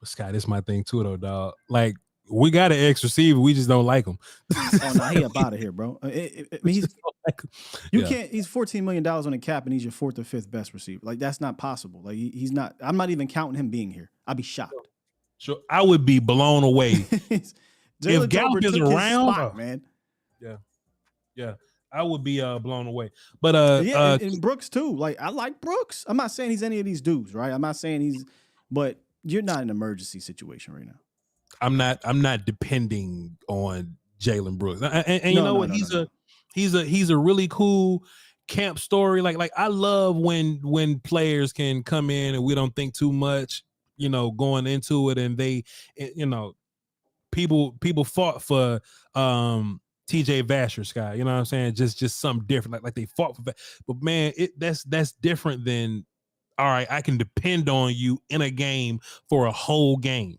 But Scott, this is my thing too, though, dog. Like we got an X receiver, we just don't like him. Oh no, he up out of here, bro. He's $14 million on the cap, and he's your fourth or fifth best receiver. Like that's not possible. Like he's not. I'm not even counting him being here. I'd be shocked. Sure, I would be blown away if Gallup is around, spot, man. Yeah, I would be blown away. But and Brooks too. Like I like Brooks. I'm not saying he's any of these dudes, right? I'm not saying but you're not in an emergency situation right now. I'm not depending on Jalen Brooks, and you know what? He's a really cool camp story. Like I love when players can come in and we don't think too much, going into it, and they, people fought for TJ Vasher, Sky. You know what I'm saying? Just something different. Like they fought for that. But man, that's different than, all right, I can depend on you in a game for a whole game.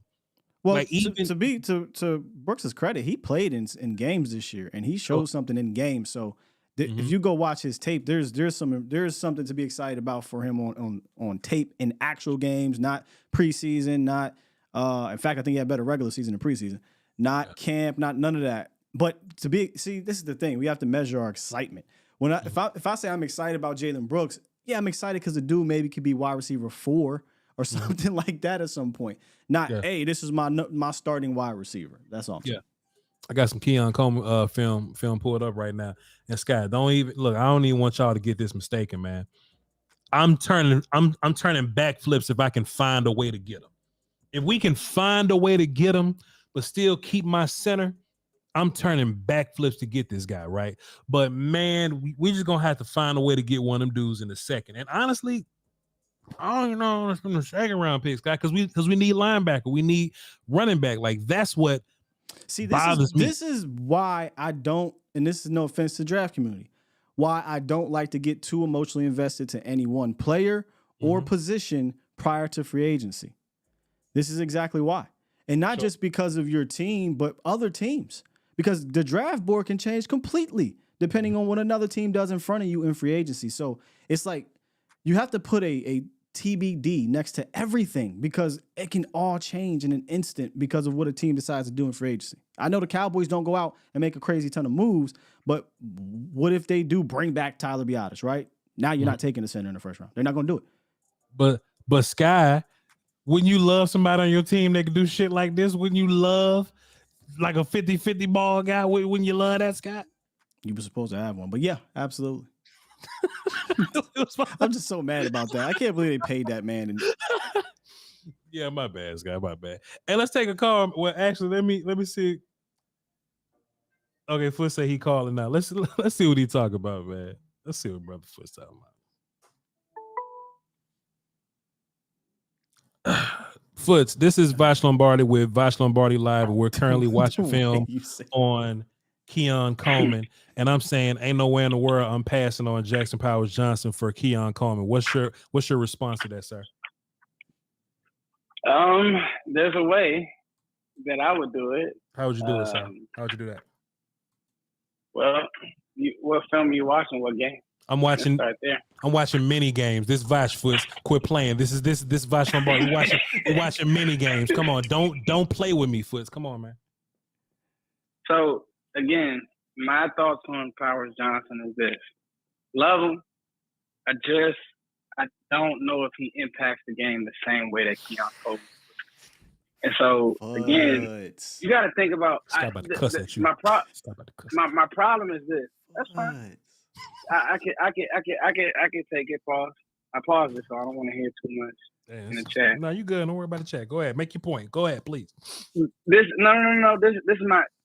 Well, like to Brooks's credit, he played in games this year, and he showed something in games. So if you go watch his tape, there's something to be excited about for him on tape in actual games, not preseason, not in fact, I think he had better regular season than preseason, not camp, not none of that. But this is the thing, we have to measure our excitement. If I say I'm excited about Jalen Brooks, yeah, I'm excited because the dude maybe could be wide receiver 4. Or something like that at some point. Not, hey, this is my starting wide receiver. That's all. Yeah, I got some Keon Coleman film pulled up right now. And Scott, don't even look. I don't even want y'all to get this mistaken, man. I'm turning backflips if I can find a way to get him. If we can find a way to get him, but still keep my center, I'm turning backflips to get this guy, right? But man, we just gonna have to find a way to get one of them dudes in the second. And honestly, I don't even know from the second round picks, guy, because we need linebacker, we need running back. Like that's what bothers me. This is why I don't, and this is no offense to draft community, why I don't like to get too emotionally invested to any one player or position prior to free agency. This is exactly why, and not just because of your team, but other teams, because the draft board can change completely depending on what another team does in front of you in free agency. So it's like you have to put a TBD next to everything because it can all change in an instant because of what a team decides to do in free agency. I know the Cowboys don't go out and make a crazy ton of moves, but what if they do bring back Tyler Biadasz, right? Now you're not taking the center in the first round. They're not going to do it. But Sky, wouldn't you love somebody on your team that can do shit like this? Wouldn't you love like a 50-50 ball guy? Wouldn't you love that, Scott? You were supposed to have one, but yeah, absolutely. I'm just so mad about that. I can't believe they paid that man. Yeah, my bad, Scott. My bad. Hey, let's take a call. Well, actually, let me see. Okay, Foot say he calling now. Let's see what he talk about, man. Let's see what Brother Foot's talking about. Foots, this is Voch Lombardi with Voch Lombardi Live. We're currently watching film on Keon Coleman, and I'm saying ain't nowhere in the world I'm passing on Jackson Powers Johnson for Keon Coleman. What's your response to that, sir? There's a way that I would do it. How would you do it, sir? How would you do that? Well, what film are you watching? What game? I'm watching. Right there. I'm watching mini games. This Voch Foots, quit playing. This Voch Lombardi. We're watching mini games. Come on, don't play with me, Foots. Come on, man. So again, my thoughts on Powers Johnson is this: love him. I don't know if he impacts the game the same way that Keon Coleman. And so again, you got to think about. My problem is this. That's fine. I can take it. Pause. I paused it, so I don't want to hear too much in the chat. No, you good. Don't worry about the chat. Go ahead. Make your point. Go ahead, please. No. This is not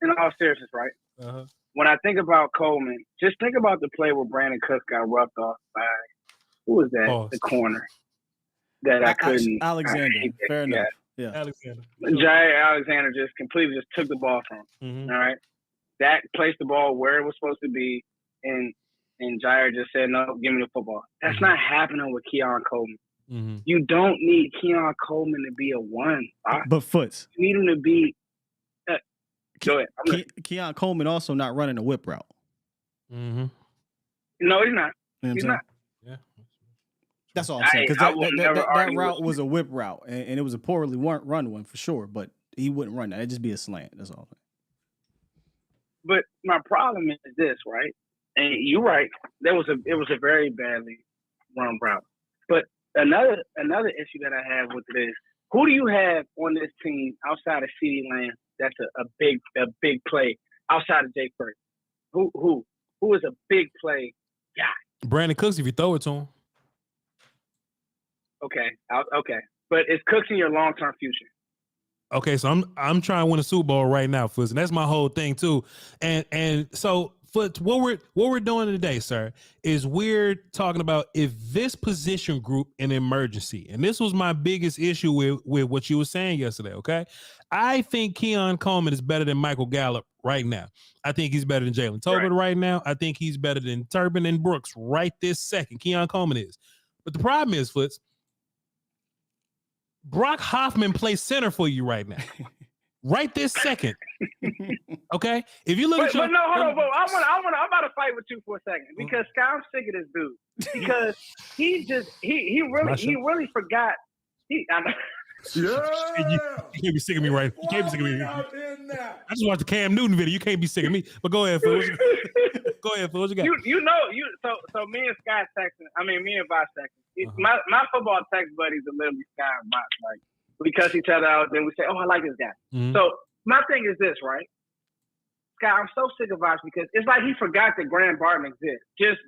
in all seriousness, right? Uh-huh. When I think about Coleman, just think about the play where Brandon Cooks got roughed off by who was that? Pause. The corner that I couldn't. Alexander. Fair enough. Yeah. Alexander. Jair Alexander just completely took the ball from him. Mm-hmm. All right. Dak placed the ball where it was supposed to be, and Jair just said, no, give me the football. That's not happening with Keon Coleman. Mm-hmm. You don't need Keon Coleman to be a one. But Foots. You need him to be. Go ahead. Keon Coleman also not running a whip route. Mm-hmm. No, he's not. You know he's not. Yeah. That's all I'm saying. Because that route was a whip route, and it was a poorly run one for sure, but he wouldn't run that. It'd just be a slant. That's all. But my problem is this, right? And you're right. It was a very badly run route. But another issue that I have with it is, who do you have on this team outside of CeeDee Lamb that's a big play outside of Jake First? Who is a big play guy? Brandon Cooks, if you throw it to him. Okay. But is Cooks in your long-term future? Okay, so I'm trying to win a Super Bowl right now, Foots, and that's my whole thing too. And so Foots, what we're doing today, sir, is we're talking about if this position group in emergency, and this was my biggest issue with what you were saying yesterday. Okay, I think Keon Coleman is better than Michael Gallup right now. I think he's better than Jalen Tobin right now. I think he's better than Turbin and Brooks right this second. Keon Coleman is, but the problem is, Foots, Brock Hoffman plays center for you right now, right this second. Okay, if you look at your, but no, hold on, bro. I'm about to fight with you for a second because Sky, I'm sick of this dude because he really forgot. You can't be sick of me, right? You can't be sick of me. I just watched the Cam Newton video. You can't be sick of me. But go ahead, Phil. Go ahead, Phil. What you got? So me and Sky texting. I mean, me and Voch texting. My football text buddies are literally Sky and Voch. Like we cuss each other out, then we say, "Oh, I like this guy." Mm-hmm. So my thing is this, right? Sky, I'm so sick of Voch because it's like he forgot that Graham Barton exists.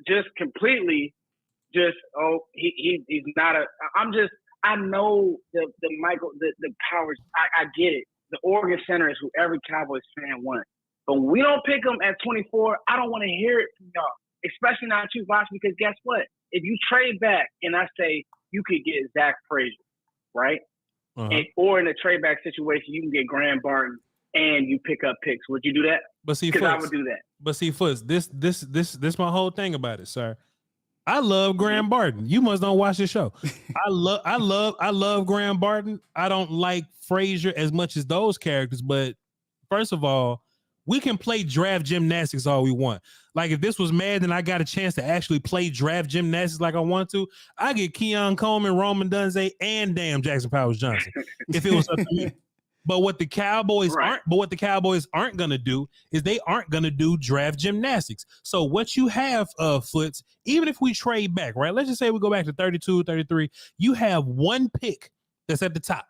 Just completely. He's not a. I know the powers. I get it. The Oregon center is who every Cowboys fan wants. But when we don't pick him at 24, I don't want to hear it from y'all, especially not you, Voch, because guess what? If you trade back and I say you could get Dak Prescott, right? Uh-huh. Or in a trade back situation, you can get Graham Barton and you pick up picks. Would you do that? But see, because I would do that. But see, Foots, this my whole thing about it, sir. I love Graham Barton. You must don't watch this show. I love Graham Barton. I don't like Frazier as much as those characters, but first of all, we can play draft gymnastics all we want. Like if this was Madden and I got a chance to actually play draft gymnastics like I want to, I get Keon Coleman, Roman Dunze, and damn Jackson Powers Johnson if it was up to me. But what the Cowboys aren't gonna do is they aren't gonna do draft gymnastics. So what you have, Foots, even if we trade back, right? Let's just say we go back to 32, 33, you have one pick that's at the top.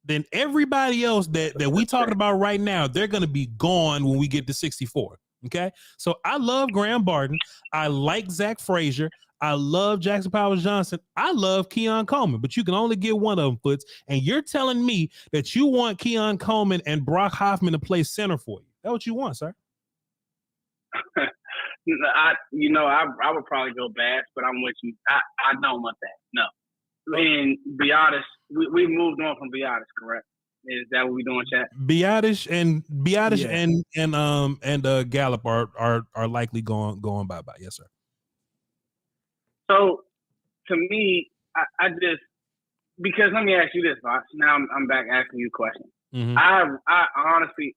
Then everybody else that we talking about right now, they're gonna be gone when we get to 64. Okay. So I love Graham Barton. I like Zach Frazier. I love Jackson Powers Johnson. I love Keon Coleman, but you can only get one of them, Foots. And you're telling me that you want Keon Coleman and Brock Hoffman to play center for you. That's what you want, sir. I would probably go Bass, but I'm with you. I don't want that. No. And Biadasz, we moved on from Biadasz, correct? Is that what we doing, chat? Biadasz and Gallup are likely going bye. Yes, sir. So to me, I just because let me ask you this, Voch. Now I'm back asking you a question. Mm-hmm. I honestly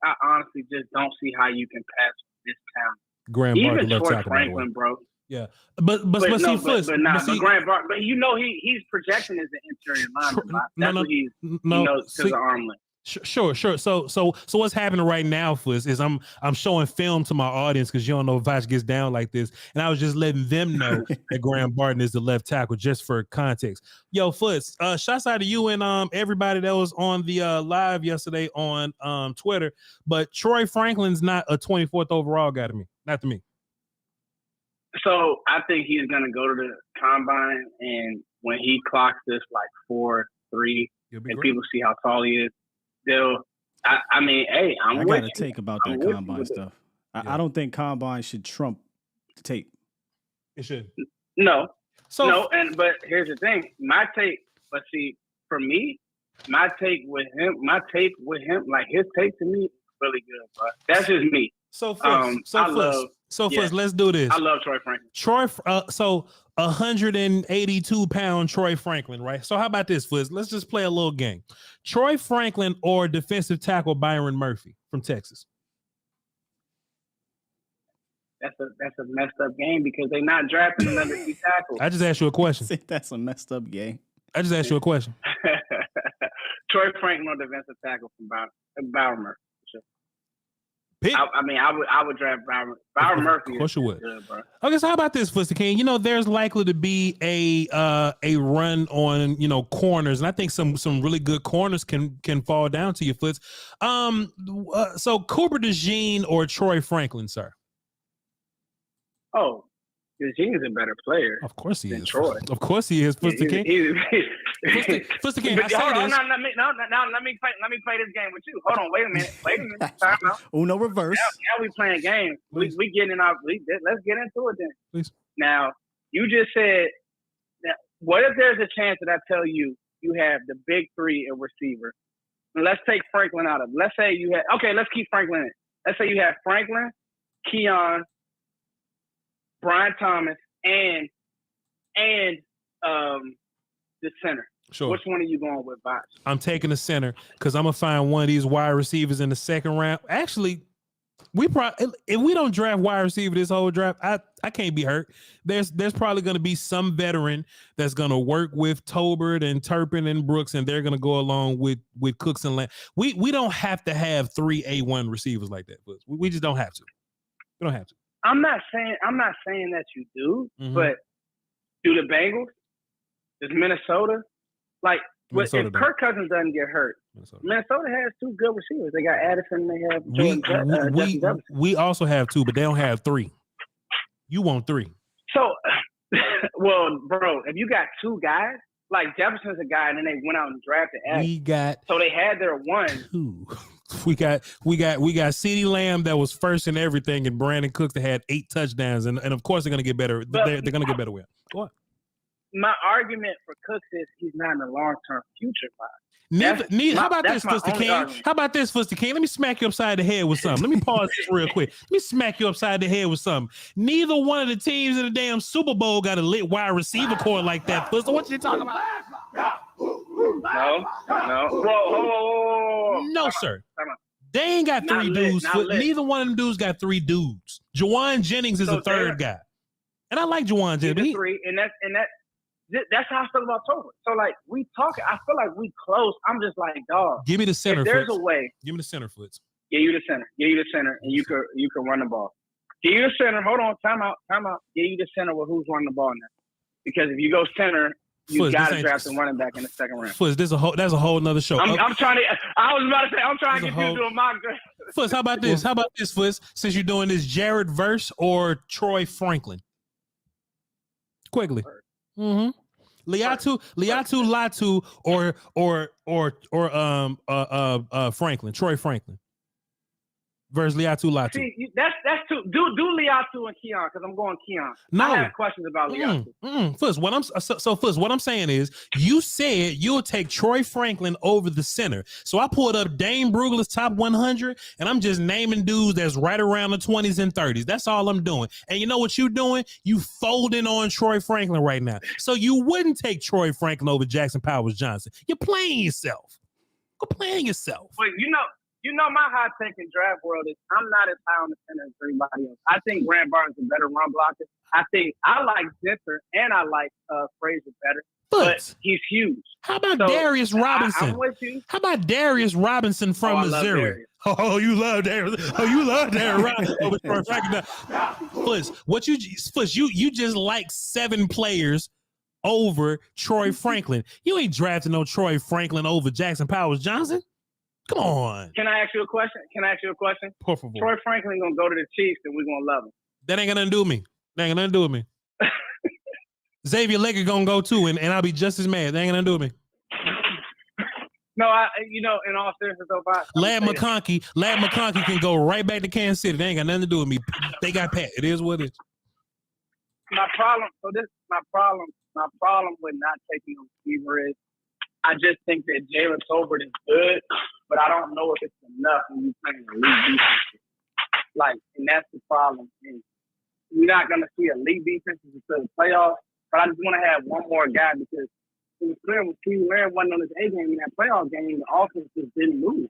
just don't see how you can pass this talent. Graham Even Barton, Troy Franklin, bro. Yeah, but see, Foots, Graham Barton, but he's projecting as an interior lineman. That's what he's because of arm length. Sure. So what's happening right now, Fliss, is I'm showing film to my audience because you don't know if Voch gets down like this, and I was just letting them know that Graham Barton is the left tackle, just for context. Yo, Fliss, shouts out to you and everybody that was on the live yesterday on Twitter. But Troy Franklin's not a 24th overall guy to me, not to me. So I think he's gonna go to the combine, and when he clocks this like 4.3, and great. people see how tall he is, I mean, hey, I got a take about that combine stuff. I don't think combine should trump the tape. It should. No. But here's the thing. For me, my take with him, like his take to me is really good, bro. That's just me. Fliss, let's do this. I love Troy Franklin. So 182-pound Troy Franklin, right? So how about this, Fliss? Let's just play a little game. Troy Franklin or defensive tackle Byron Murphy from Texas? That's a messed up game because they're not drafting another key tackle. I just asked you a question. That's a messed up game. I just asked you a question. Troy Franklin or defensive tackle from Byron Murphy. Pick. I would draft Byron Murphy. Of course you would. Good, bro. Okay, so how about this, Fliss King? You know, there's likely to be a run on corners, and I think some really good corners can fall down to you, Fliss. So Cooper DeJean or Troy Franklin, sir? Oh, DeJean is a better player. Of course he is. Troy. Of course he is, Fliss King. Fliss King, I say this. Let me play this game with you. Hold on, wait a minute. Time out. Uno reverse. Now we playing games. We getting our. Let's get into it then. Please. Now you just said that. What if there's a chance that I tell you have the big three at receiver? And let's take Franklin out of it. Let's say you had. Okay, let's keep Franklin in. Let's say you have Franklin, Keon, Brian Thomas, and the center. Sure. Which one are you going with, Voch? I'm taking the center because I'm gonna find one of these wide receivers in the second round. Actually, if we don't draft wide receiver this whole draft, I can't be hurt. There's probably gonna be some veteran that's gonna work with Tolbert and Turpin and Brooks, and they're gonna go along with Cooks and Lamb. We don't have to have 3 A1 receivers like that. We just don't have to. We don't have to. I'm not saying that you do, but do the Bengals? Does Minnesota? Like, if Kirk Cousins doesn't get hurt, Minnesota has 2 good receivers. They got Addison. They have Justin Jefferson. We also have 2, but they don't have 3. You want 3. So, well, bro, if you got 2 guys, like Jefferson's a guy, and then they went out and drafted Addison. So they had their 1. 2. We got CeeDee Lamb that was first in everything, and Brandon Cooks that had 8 touchdowns, and of course they're gonna get better. They're gonna get better with him. Go on. My argument for Cooks is he's not in the long-term future. How about this, Fliss King? How about this, Fliss King? Let me smack you upside the head with something. Let me pause this real quick. Let me smack you upside the head with something. Neither one of the teams in the damn Super Bowl got a lit wide receiver core like that, Fliss. So what you talking about? No. Whoa. No, sir. They ain't got 3 dudes. Neither one of them dudes got 3 dudes. Jawan Jennings is the third guy, and I like Jawan Jennings. 3, and that's how I feel about Tolbert. So like we talking, I feel like we close. I'm just like, dog. Give me the center. If there's a way. Give me the center, Fliss. Give you the center, and you can run the ball. Give you the center. Hold on, time out. Give you the center with who's running the ball now, because if you go center, you got to draft a running back in the second round. Fliss, that's a whole nother show. I'm trying to. I was about to say I'm trying to get you to a mock draft. Fliss, how about this? Fliss? Since you're doing this, Jared Verse or Troy Franklin? Quickly. Liatu Latu or Franklin, Troy Franklin versus Liatu Latu. See, that's too. Do Liatu and Keon, because I'm going Keon. No. I have questions about Liatu. First, what I'm saying is, you said you'll take Troy Franklin over the center. So I pulled up Dane Brugler's top 100, and I'm just naming dudes that's right around the 20s and 30s. That's all I'm doing. And you know what you're doing? You folding on Troy Franklin right now. So you wouldn't take Troy Franklin over Jackson Powers Johnson. You're playing yourself. Go playing yourself. But you know my hot take in draft world is I'm not as high on the center as everybody else. I think Grant Barnes is a better run blocker. I like Zinter and I like Frazier better. but he's huge. How about So, Darius Robinson? I'm with you. How about Darius Robinson from I love Missouri? Darius. Oh, you love Darius. Oh, you love Darius Robinson. Foots, you just like 7 players over Troy Franklin. You ain't drafting no Troy Franklin over Jackson Powers Johnson. Come on. Can I ask you a question? Por favor. Troy Franklin gonna go to the Chiefs and we're gonna love him. That ain't gonna do me. Xavier Leggett gonna go too, and I'll be just as mad. That ain't gonna do me. No, in all seriousness, though, Lad McConkey can go right back to Kansas City. They ain't got nothing to do with me. They got Pat. It is what it is. My problem with not taking a receiver is I just think that Jalen Tolbert is good, but I don't know if it's enough when you're playing elite defense. And that's the problem. And we're not gonna see elite defenses until the playoffs. But I just want to have one more guy because it was clear when CeeDee Lamb wasn't on his A game in that playoff game, the offense just didn't move.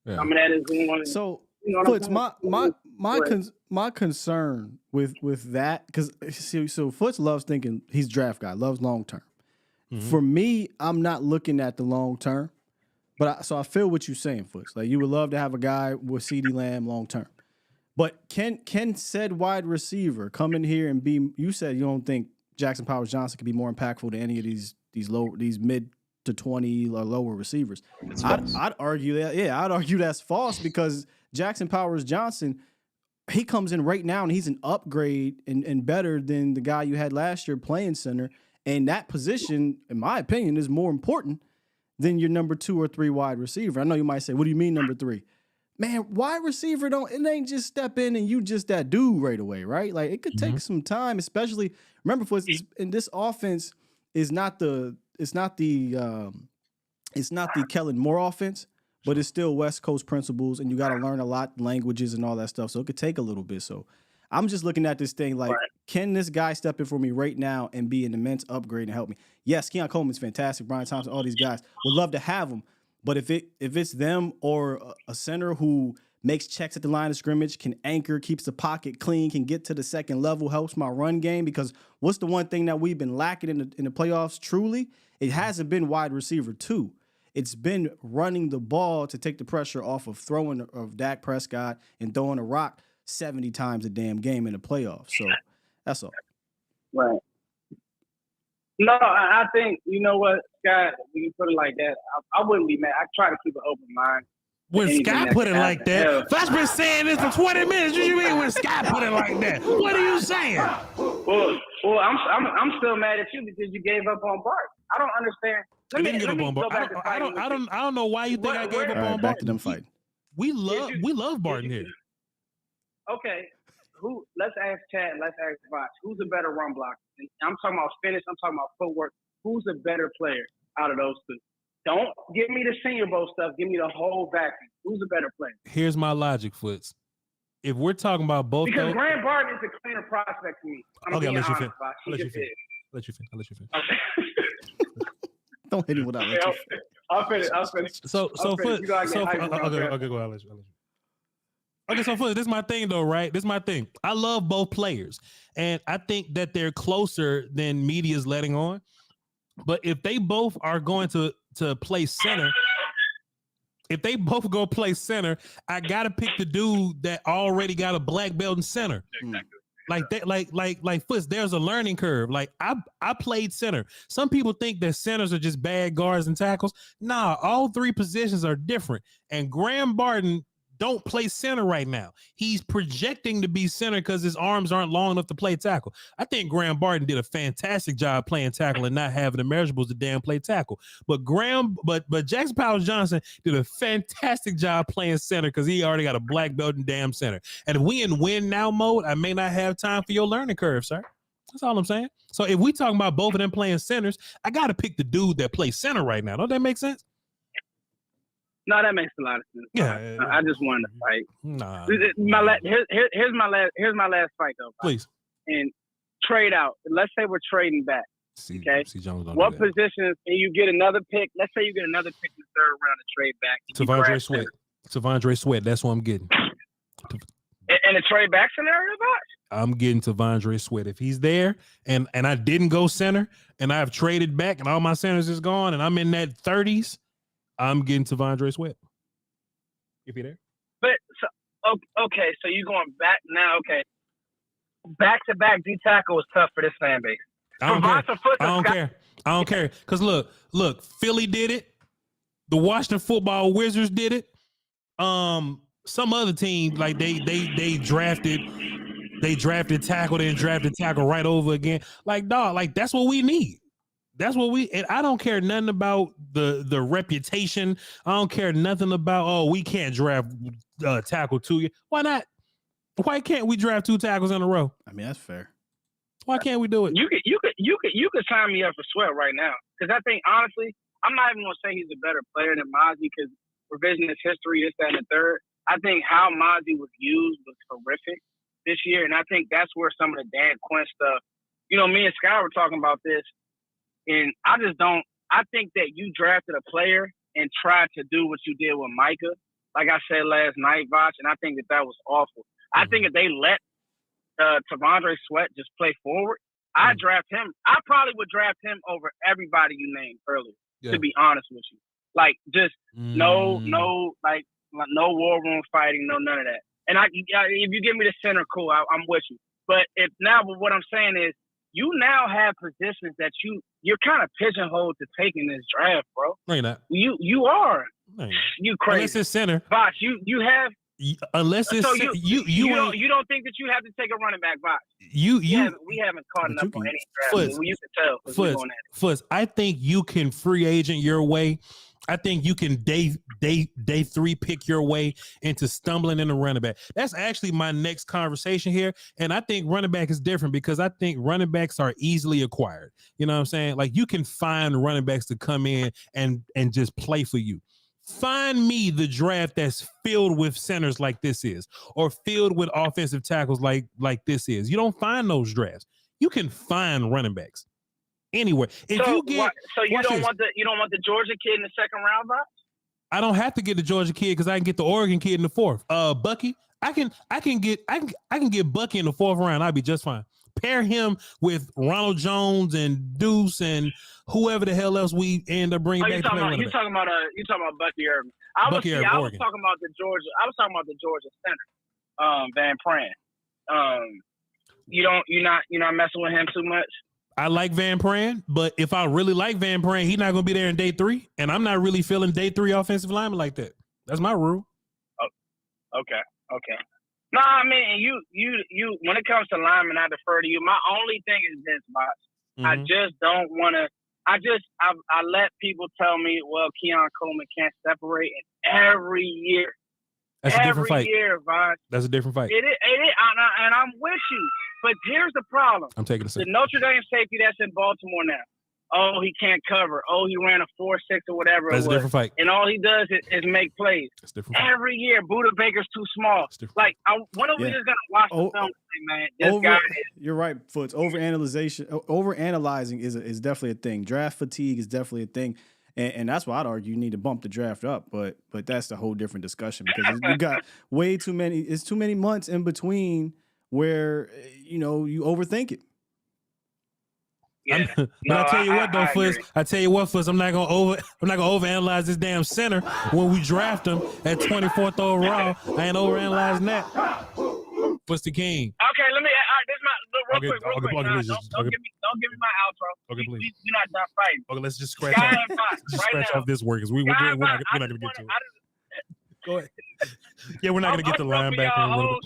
Yeah. I mean, that is one. So, Foots, my concern with that, because so Foots loves thinking he's a draft guy, loves long term. Mm-hmm. For me, I'm not looking at the long term, but I feel what you're saying, Foots. Like you would love to have a guy with CeeDee Lamb long term, but can said wide receiver come in here and be? You said you don't think Jackson Powers Johnson could be more impactful than any of these mid to 20 or lower receivers. I'd argue that. Yeah, I'd argue that's false because Jackson Powers Johnson, he comes in right now and he's an upgrade and better than the guy you had last year playing center. And that position, in my opinion, is more important than your number 2 or 3 wide receiver. I know you might say, what do you mean number 3? Man, wide receiver it ain't just step in and you just that dude right away, right? Like it could take some time, especially remember in this offense is not the Kellen Moore offense, but it's still West Coast principles and you got to learn a lot languages and all that stuff. So it could take a little bit. So I'm just looking at this thing like, can this guy step in for me right now and be an immense upgrade and help me? Yes, Keon Coleman's fantastic. Brian Thompson, all these guys would love to have him. But if it's them or a center who makes checks at the line of scrimmage, can anchor, keeps the pocket clean, can get to the second level, helps my run game. Because what's the one thing that we've been lacking in the playoffs? Truly, it hasn't been wide receiver 2. It's been running the ball to take the pressure off of throwing of Dak Prescott and throwing a rock 70 times a damn game in the playoffs. So that's all. Right. No, I think, you know what, Scott, when you put it like that, I wouldn't be mad. I try to keep an open mind. When Scott put it like that, I've been saying this for 20 minutes. What do you mean when Scott put it like that? What are you saying? Well, I'm still mad at you because you gave up on Bart. I don't understand. I didn't give up on Bart. I don't know why you think I gave up on Bart. Back to them fighting. We love Barton here. Okay. Let's ask Chad, let's ask Voch. Who's a better run blocker? And I'm talking about finish, I'm talking about footwork. Who's a better player out of those two? Don't give me the Senior Bowl stuff. Give me the whole vacuum. Who's a better player? Here's my logic, Foots. If we're talking about both, because Grant Barton is a cleaner prospect to me. Okay, I'll let you finish. Let you finish. Okay. Don't hit him without let you finish. I'll finish. So Foots. Okay, go ahead. I'll let you. Okay, so Foots, this is my thing though, right? This is my thing. I love both players, and I think that they're closer than media's letting on. But if they both are going to play center, I gotta pick the dude that already got a black belt in center. Exactly. Like that, like Foots, there's a learning curve. Like I played center. Some people think that centers are just bad guards and tackles. Nah, all 3 positions are different. And Graham Barton don't play center right now. He's projecting to be center because his arms aren't long enough to play tackle. I think Graham Barton did a fantastic job playing tackle and not having the measurables to damn play tackle. But Jackson Powers Johnson did a fantastic job playing center because he already got a black belt in damn center. And if we in win now mode, I may not have time for your learning curve, sir. That's all I'm saying. So if we talking about both of them playing centers, I got to pick the dude that plays center right now. Don't that make sense? No, that makes a lot of sense. Yeah, I just wanted to fight. Nah. Here's my last fight though. Please. And trade out. Let's say we're trading back. Okay. What positions? And you get another pick. Let's say you get another pick in the 3rd round to trade back. T'Vondre Sweat. That's what I'm getting. in a trade back scenario, Voch? I'm getting T'Vondre Sweat. If he's there and I didn't go center and I've traded back and all my centers is gone and I'm in that 30s, I'm getting T'Vondre Sweat. If you're there. But okay, so you going back now? Okay, back-to-back D tackle is tough for this fan base. I don't care. Because look, Philly did it. The Washington Football Wizards did it. Some other team like they drafted tackle, then drafted tackle right over again. Like, dog, like that's what we need. That's what and I don't care nothing about the reputation. I don't care nothing about, we can't draft tackle 2 years. Why not? Why can't we draft 2 tackles in a row? I mean, that's fair. Why can't we do it? You could sign me up for Sweat right now, because I think honestly, I'm not even gonna say he's a better player than Mozzie, because revisionist history, this, that, and the third. I think how Mozzie was used was horrific this year, and I think that's where some of the Dan Quinn stuff. You know, me and Sky were talking about this, and I think that you drafted a player and tried to do what you did with Micah, like I said last night, Voch, and I think that was awful. I think if they let T'Vondre Sweat just play forward, I'd draft him. I probably would draft him over everybody you named earlier, to be honest with you. Like, just no war room fighting, no none of that. And if you give me the center, cool, I'm with you. But what I'm saying is, you now have positions that you're kind of pigeonholed to take in this draft, bro. No, you're not. You are. No, you crazy. Unless it's center. Voch, you have. Unless it's so you don't think that you have to take a running back, Voch? We haven't caught enough on any draft. You can tell. Fuzz, I think you can free agent your way. I think you can day 3 pick your way into stumbling in a running back. That's actually my next conversation here. And I think running back is different because I think running backs are easily acquired. You know what I'm saying? Like, you can find running backs to come in and just play for you. Find me the draft that's filled with centers like this is, or filled with offensive tackles like this is. You don't find those drafts. You can find running backs anywhere. You don't want the Georgia kid in the second round, Voch? I don't have to get the Georgia kid because I can get the Oregon kid in the 4th. Bucky, I can get Bucky in the 4th round. I'll be just fine. Pair him with Ronald Jones and Deuce whoever the hell else we end up bringing back. You're talking about Bucky Irvin. I was talking about the Georgia center, Van Pran. You're not messing with him too much. I like Van Pran, but if I really like Van Pran, he's not going to be there in day 3, and I'm not really feeling day 3 offensive lineman like that. That's my rule. Oh, okay. No, I mean, you. When it comes to linemen, I defer to you. My only thing is this, Voch. Mm-hmm. I just don't want to. I let people tell me, well, Keon Coleman can't separate, and every year. That's a different fight. Every year, Voch. That's a different fight. It is, and I'm with you. But here's the problem. I'm taking the Notre Dame safety that's in Baltimore now. Oh, he can't cover. Oh, he ran a 4.6 or whatever. That's a different fight. And all he does is make plays. That's different. Every year, Buda Baker's too small. Like, when are we just gonna watch the film and say, man, this guy is. You're right, Foots. Overanalyzing is definitely a thing. Draft fatigue is definitely a thing. And that's why I'd argue you need to bump the draft up, but that's a whole different discussion because you got way too many. It's too many months in between where you overthink it. Yeah. But I tell you what, though, Fuzz. I'm not gonna overanalyze this damn center when we draft him at 24th overall. I ain't overanalyzing that. What's the king? Okay, let me. This is my real quick. Don't give me my outro. Okay, please. We're not done fighting. Okay, let's just scratch off this word because we're not gonna get to it. Go ahead. Yeah, we're not gonna get the linebacker.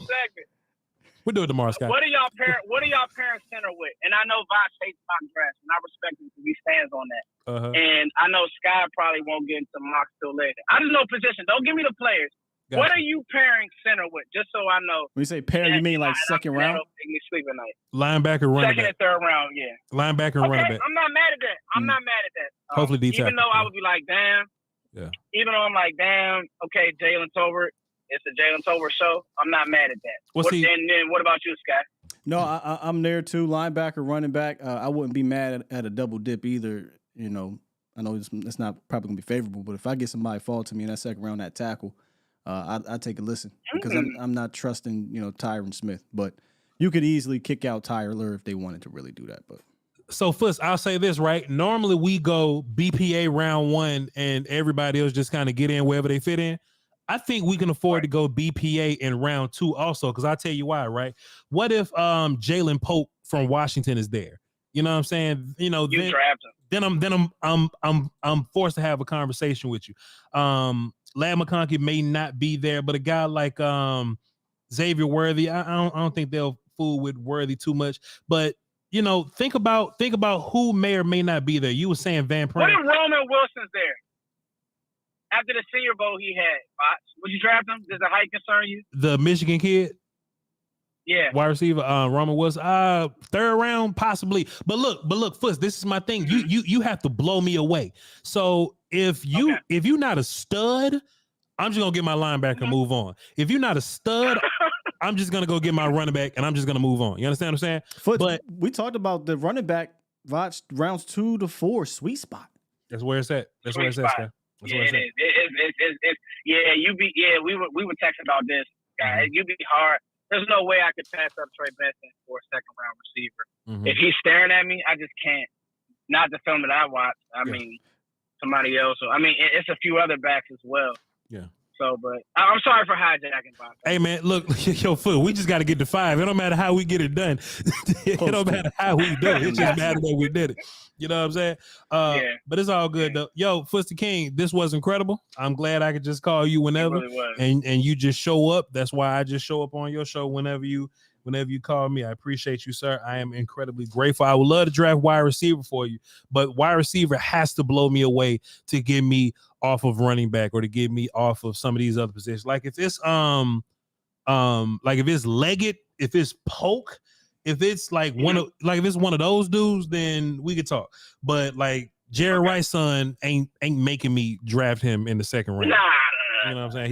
We'll do it tomorrow, Scott. What are y'all parents center with? And I know Voch hates mock drafts, and I respect him because he stands on that. And I know Sky probably won't get into mocks till later. I just know position. Don't give me the players. Gotcha. What are you pairing center with? Just so I know. When you say pair, you mean like second round? Sleep at night. Linebacker, running back. Second and third round, yeah. Linebacker, running back. I'm not mad at that. Hopefully, D-tackle. Even though I would be like, damn. Yeah. Even though I'm like, damn. Okay, Jalen Tolbert. It's a Jalen Tolbert show. I'm not mad at that. And then what about you, Scott? No, I'm there too. Linebacker, running back. I wouldn't be mad at a double dip either. I know it's not probably gonna be favorable, but if I get somebody fall to me in that second round, that tackle, I take a listen because I'm not trusting Tyron Smith, but you could easily kick out Tyler if they wanted to really do that. But so Foots, I'll say this, right? Normally we go BPA round 1 and everybody else just kind of get in wherever they fit in. I think we can afford to go BPA in round 2 also, because I'll tell you why, right? What if Jalen Pope from Washington is there? You know what I'm saying? You draft him. Then I'm forced to have a conversation with you. Lad McConkey may not be there, but a guy like Xavier Worthy, I don't think they'll fool with Worthy too much. But think about who may or may not be there. You were saying Van Pran. What if Roman Wilson's there? After the Senior Bowl he had, would you draft him? Does the height concern you? The Michigan kid? Yeah. Wide receiver, Roman Wilson. 3rd round, possibly. But look, Foots, this is my thing. You have to blow me away. So if you're not a stud, I'm just gonna get my linebacker and move on. If you're not a stud, I'm just gonna go get my running back and I'm just gonna move on. You understand what I'm saying? But we talked about the running back Voch rounds 2 to 4 sweet spot. That's where it's at. That's where it's at, Scott. Yeah, it is. We were texting about this, guy. You'd be hard. There's no way I could pass up Trey Benson for a 2nd round receiver. Mm-hmm. If he's staring at me, I just can't. Not the film that I watched. I mean, somebody else. So, I mean, it's a few other backs as well. Yeah. So, but I'm sorry for hijacking, Bob. Hey, man, look, yo, Foot, we just got to get to 5. It don't matter how we get it done. It don't matter how we do it. It just matters that we did it. You know what I'm saying? But it's all good, though. Yo, Foots King, this was incredible. I'm glad I could just call you whenever. It really was. And you just show up. That's why I just show up on your show whenever you call me. I appreciate you, sir. I am incredibly grateful. I would love to draft wide receiver for you, but wide receiver has to blow me away to get me off of running back or to get me off of some of these other positions. Like if it's if it's Leggett, if it's Polk, if it's like if it's one of those dudes, then we could talk. But like Jerry Rice's son ain't making me draft him in the 2nd round. Nah. You know what I'm saying?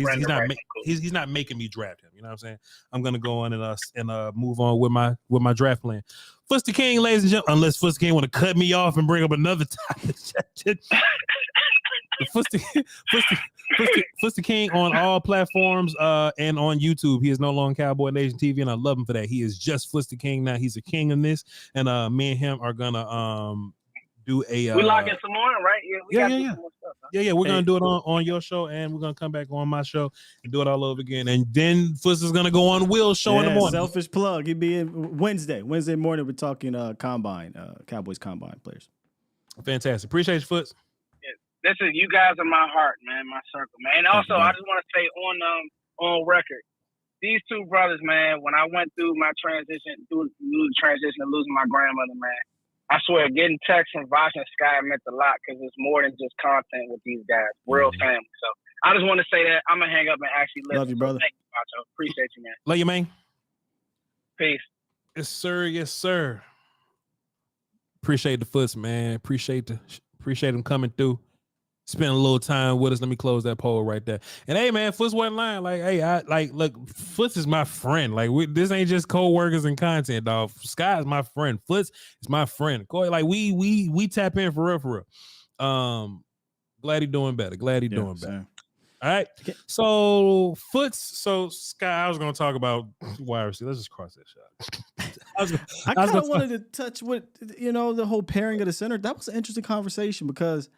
He's not making me draft him. You know what I'm saying? I'm gonna go on and move on with my draft plan. Foots King, ladies and gentlemen, unless Foots King want to cut me off and bring up another topic. Foots King on all platforms and on YouTube. He is no longer Cowboy Nation TV, and I love him for that. He is just Foots King now. He's a king in this, and me and him are gonna do a we lock in some more, right? Yeah. Some more stuff, huh? Yeah, we're gonna do it on your show, and we're gonna come back on my show and do it all over again. And then Foots is gonna go on Will's show in the morning. Selfish plug. He'd be in Wednesday morning. We're talking combine, Cowboys combine players. Fantastic. Appreciate you, Foots. Yeah. Listen, you guys are my heart, man, my circle, man. And also, I just want to say on record, these two brothers, man. When I went through my transition, and losing my grandmother, man. I swear, getting texts from Voch and Sky meant a lot because it's more than just content with these guys. Real family. So I just want to say that I'm going to hang up and actually listen. Love you, brother. Thank you, Voch. Appreciate you, man. Love you, man. Peace. Yes, sir. Yes, sir. Appreciate the Foots, man. Appreciate him coming through. Spend a little time with us. Let me close that poll right there. And hey, man, Foots wasn't lying. Like, hey, look, Foots is my friend. Like, this ain't just co-workers and content, dog. Sky is my friend. Foots is my friend. Like, we tap in for real. Glad he doing better. Doing better. All right. So Sky, I was gonna talk about wide receiver. Let's just cross that shot. I kind of wanted to touch with the whole pairing of the center. That was an interesting conversation because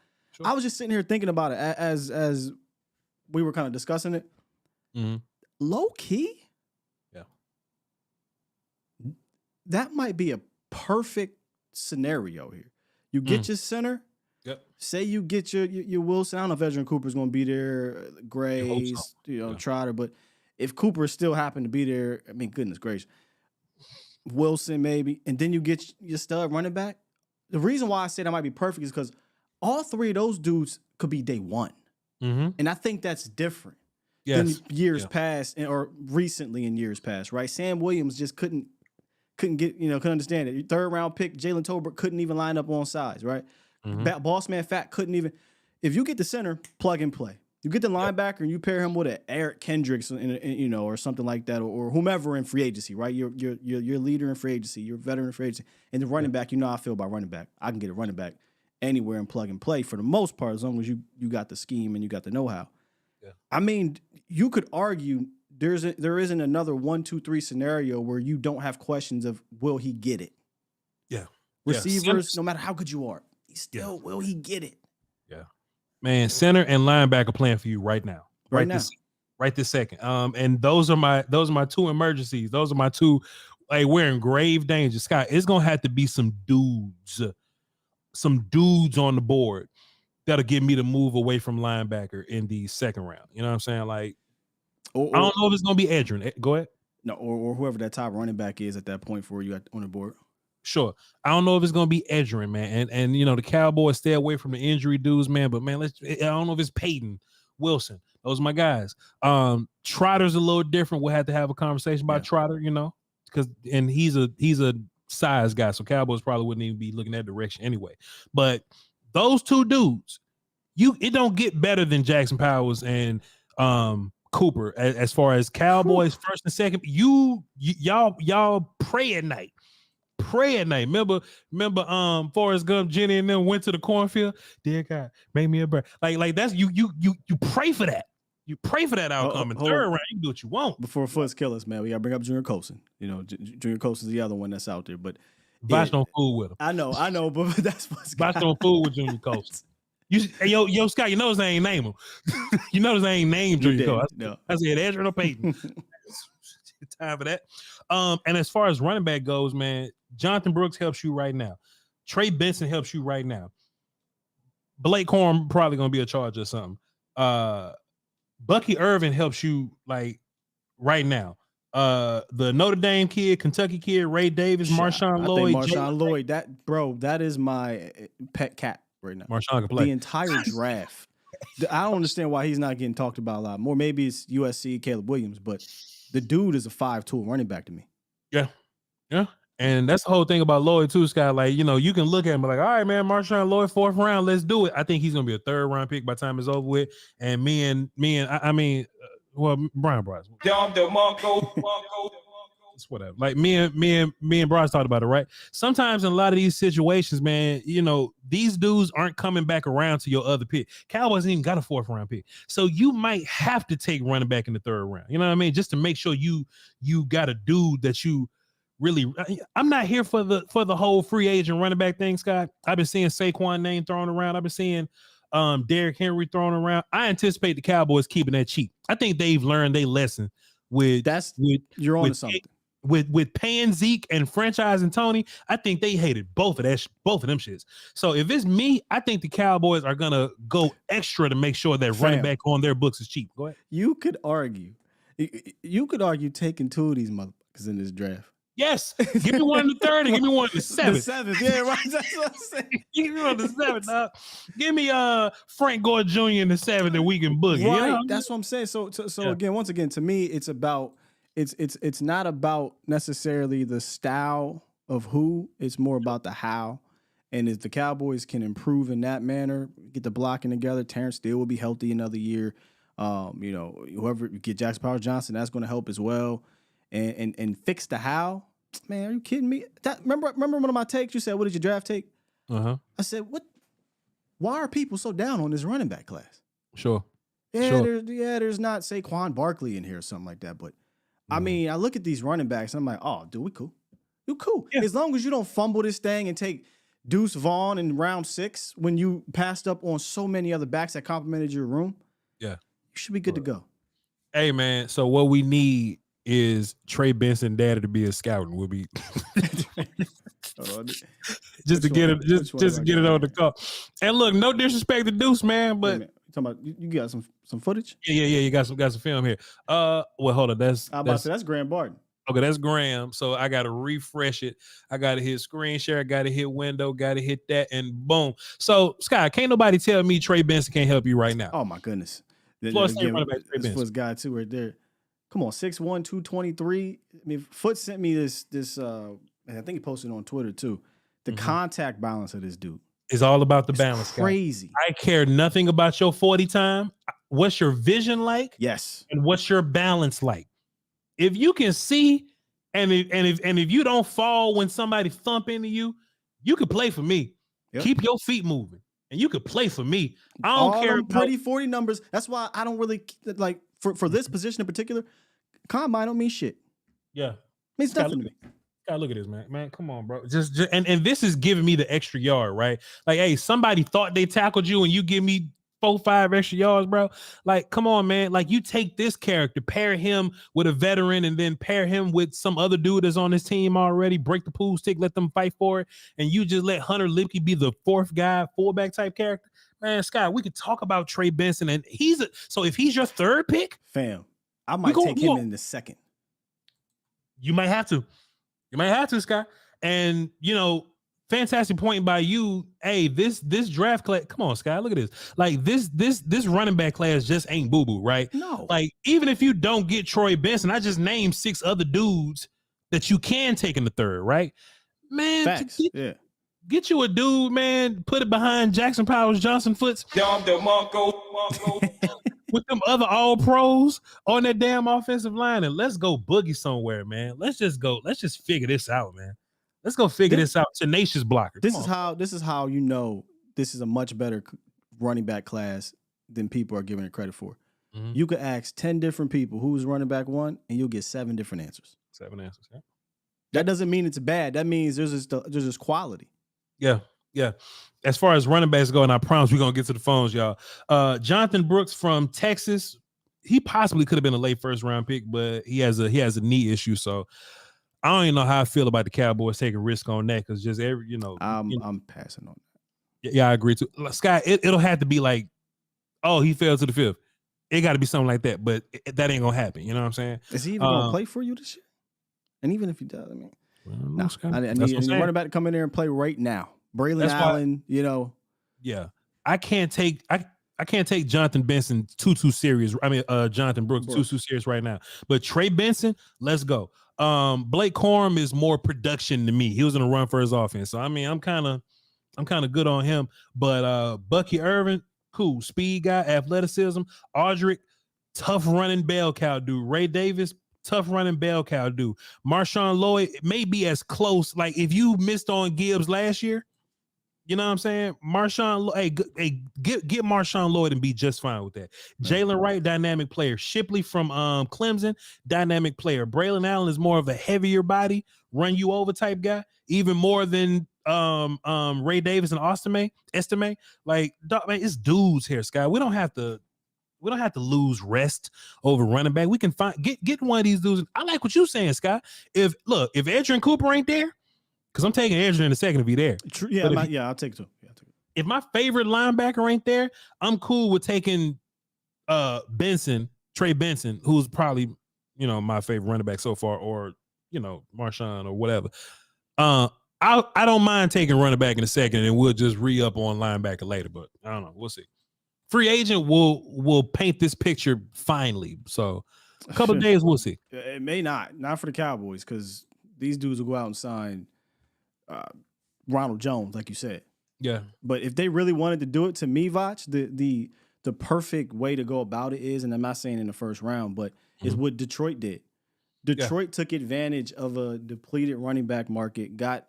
I was just sitting here thinking about it as we were kind of discussing it. Mm-hmm. Low key, yeah, that might be a perfect scenario here. You get your center. Yep. Say you get your Wilson. I don't know if Edgerrin Cooper's going to be there, Grays, Trotter, but if Cooper still happened to be there, I mean, goodness gracious, Wilson maybe, and then you get your stud running back. The reason why I say that might be perfect is because all three of those dudes could be day one, and I think that's different than years past or recently in years past, right? Sam Williams just couldn't couldn't understand it. Your 3rd round pick, Jalen Tolbert couldn't even line up on sides, right? Boss man Fat couldn't even. If you get the center, plug and play. You get the linebacker and you pair him with an Eric Kendricks, or something like that, or whomever in free agency, right? Your leader in free agency, your veteran in free agency, and the running back. You know how I feel about running back. I can get a running back anywhere and plug and play for the most part, as long as you got the scheme and you got the know-how. I mean, you could argue there isn't another 1, 2, 3 scenario where you don't have questions of will he get it? Yeah. Receivers, no matter how good you are, will he get it? Yeah. Man, center and linebacker playing for you right now. Right now. Right this second. And those are my two emergencies. Those are my two. Like, we're in grave danger. Scott, it's gonna have to be some dudes on the board that'll get me to move away from linebacker in the second round. You know what I'm saying? Like, I don't know if it's gonna be Edgerrin. Go ahead. No, or whoever that top running back is at that point for you on the board. Sure. I don't know if it's gonna be Edgerrin, man. And you know, the Cowboys stay away from the injury dudes, man. But man, I don't know if it's Peyton, Wilson. Those are my guys. Trotter's a little different. We'll have to have a conversation about Trotter, you know, because he's a size guy, so Cowboys probably wouldn't even be looking that direction anyway. But those two dudes, it don't get better than Jackson Powers and Cooper as far as Cowboys first and second. Y'all pray at night. Remember, Forrest Gump, Jenny, and them went to the cornfield. Dear God, make me a bird. Like that's you pray for that. You pray for that outcome. In third round, you can do what you want. Before Foots kill us, man, we gotta bring up Junior Colson. You know, Junior Colson's the other one that's out there. But Voch don't fool with him. I know, but that's what's Voch don't fool with Junior Colson. Yo, Scott, you notice I ain't name him. You notice I ain't named Junior Colson. No. I said Edgerrin or Peyton. Time for that. And as far as running back goes, man, Jonathan Brooks helps you right now. Trey Benson helps you right now. Blake Corum probably gonna be a charge or something. Bucky Irvin helps you like right now. The Notre Dame kid, Kentucky kid, Ray Davis, Marshawn Lloyd. Marshawn Lloyd, that is my pet cat right now. Marshawn can play the entire draft. I don't understand why he's not getting talked about a lot more. Maybe it's USC, Caleb Williams, but the dude is a 5-tool running back to me. Yeah. And that's the whole thing about Lloyd too, Scott. Like, you know, you can look at him like, all right, man, Marshawn Lloyd, 4th round, let's do it. I think he's gonna be a 3rd round pick by the time it's over with. And Brian Bryce. It's whatever. Like me and Bryce talked about it, right? Sometimes in a lot of these situations, man, you know, these dudes aren't coming back around to your other pick. Cowboys ain't even got a 4th round pick. So you might have to take running back in the 3rd round. You know what I mean? Just to make sure you got a dude that you really. I'm not here for the whole free agent running back thing, Scott. I've been seeing Saquon name thrown around. I've been seeing Derrick Henry thrown around. I anticipate the Cowboys keeping that cheap. I think they've learned their lesson you're on to something. With paying Zeke and franchising Tony. I think they hated both of them shits. So if it's me, I think the Cowboys are gonna go extra to make sure that running back on their books is cheap. Go ahead. You could argue taking 2 of these motherfuckers in this draft. Yes, give me one in the 3rd and give me one in the 7th. The 7th, yeah, right. That's what I'm saying. Give me one in the 7th, dog. Give me Frank Gore Jr. in the 7th and we can boogie. Right, you know? that's what I'm saying. So once again, to me, it's about it's not about necessarily the style of who. It's more about the how. And if the Cowboys can improve in that manner, get the blocking together, Terrence Steele will be healthy another year. You know, whoever get Jackson Powers Johnson, that's going to help as well. And fix the how. Man, are you kidding me? Remember one of my takes? You said, "What did your draft take?" I said, "What? Why are people so down on this running back class?" Sure. There's not Saquon Barkley in here or something like that. But I mean, I look at these running backs and I'm like, "Oh, dude, we cool. You cool. Yeah. As long as you don't fumble this thing and take Deuce Vaughn in round 6 when you passed up on so many other backs that complimented your room. Yeah, you should be good to go." Hey, man. So what we need is Trey Benson daddy to be a scouting. We'll be just to get it on the call. And look, no disrespect to Deuce, man, but you talking about you got some footage? Yeah, you got some film here. Well, hold on, that's Graham Barton. Okay, that's Graham. So I gotta refresh it. I gotta hit screen share, I gotta hit window, gotta hit that, and boom. So Scott, can't nobody tell me Trey Benson can't help you right now. Oh my goodness. This was guy too right there. Come on, 6'1", 223. I mean, Foot sent me this and I think he posted it on Twitter too. The contact balance of this dude is all about the balance. Crazy. Guy. I care nothing about your 40 time. What's your vision like? Yes. And what's your balance like? If you can see, and if you don't fall when somebody thump into you, you can play for me. Yep. Keep your feet moving and you could play for me. I don't All care them about pretty 40 numbers. That's why I don't really like for this position in particular. Combine don't mean shit. yeah. Means nothing to me. God, look at this, man. Man, come on, bro. Just and this is giving me the extra yard, right? Like, hey, somebody thought they tackled you, and you give me 4-5 extra yards, bro. Like, come on, man. Like, you take this character, pair him with a veteran, and then pair him with some other dude that's on this team already. Break the pool stick, let them fight for it, and you just let Hunter Lipke be the fourth guy, fullback type character. Man, Scott, we could talk about Trey Benson, and so if he's your third pick, Fam, I might take him in the second. You might have to. You might have to, Scott. And, fantastic point by you. Hey, this draft class, come on, Scott, look at this. Like, this running back class just ain't boo-boo, right? No. Like, even if you don't get Troy Benson, I just named 6 other dudes that you can take in the third, right? Man, Facts. get you a dude, man, put it behind Jackson Powers Johnson Foots. With them other all pros on that damn offensive line, and let's go boogie somewhere, man. Let's just figure this out, man. Let's go figure this out. Tenacious blocker. This is how this is a much better running back class than people are giving it credit for. Mm-hmm. You could ask 10 different people who's running back one, and you'll get 7 different answers. 7 answers, yeah. That doesn't mean it's bad. That means there's this quality. Yeah. As far as running backs go, and I promise we're gonna get to the phones, y'all. Jonathan Brooks from Texas, he possibly could have been a late first round pick, but he has a knee issue. So I don't even know how I feel about the Cowboys taking risk on that, because just I'm passing on that. Yeah, I agree too. Scott, it'll have to be like, oh, he fell to the 5th. It got to be something like that, but that ain't gonna happen. You know what I'm saying? Is he even gonna play for you this year? And even if he does, I mean, no, I need a running back to come in there and play right now. Braylon Allen, Yeah, I can't take Jonathan Benson too serious. I mean, Jonathan Brooks too serious right now. But Trey Benson, let's go. Blake Corum is more production to me. He was in a run for his offense, so I mean, I'm kind of good on him. But Bucky Irvin, cool, speed guy, athleticism. Audric, tough running bell cow dude. Ray Davis, tough running bell cow dude. Marshawn Lloyd may be as close. Like, if you missed on Gibbs last year, you know what I'm saying? Get Marshawn Lloyd and be just fine with that. Jalen Wright, dynamic player. Shipley from Clemson, dynamic player. Braylon Allen is more of a heavier body, run you over type guy, even more than Ray Davis and Estime. Like, man, it's dudes here, Scott. We don't have to lose rest over running back. We can get one of these dudes. I like what you're saying, Scott. If Adrian Cooper ain't there, because I'm taking Adrian in a second if he's there. True. Yeah, I'll take two. If my favorite linebacker ain't there, I'm cool with taking Trey Benson, who's probably, my favorite running back so far, or, Marshawn or whatever. I don't mind taking running back in a second, and we'll just re-up on linebacker later, but I don't know. We'll see. Free agent will paint this picture finally. So a couple of days, we'll see. It may not for the Cowboys, because these dudes will go out and sign Ronald Jones, like you said. Yeah. But if they really wanted to do it, to me, Voch, the perfect way to go about it is, and I'm not saying in the first round, but is what Detroit did. Detroit took advantage of a depleted running back market, got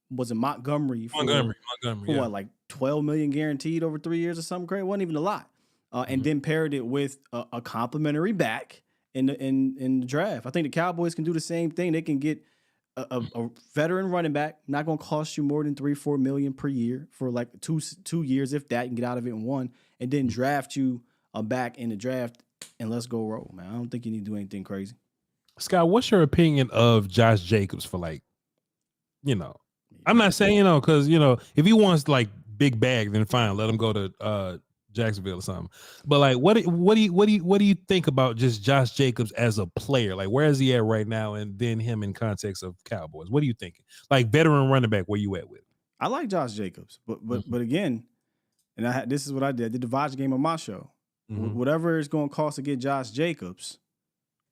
was it Montgomery for what, like $12 million guaranteed over 3 years or something crazy? It wasn't even a lot. And then paired it with a complimentary back in the draft. I think the Cowboys can do the same thing. They can get a veteran running back, not going to cost you more than $3-4 million per year for like two years, if that, and get out of it in one, and then draft you a back in the draft, and let's go roll, man. I don't think you need to do anything crazy. Scott, what's your opinion of Josh Jacobs for, like, I'm not saying, because, if he wants like big bag, then fine, let him go to Jacksonville or something. But like, what do you think about just Josh Jacobs as a player? Like, where is he at right now, and then him in context of Cowboys? What are you thinking? Like, veteran running back, where you at with? I like Josh Jacobs, but again, and this is what I did. I did the Voch game on my show. Whatever it's going to cost to get Josh Jacobs,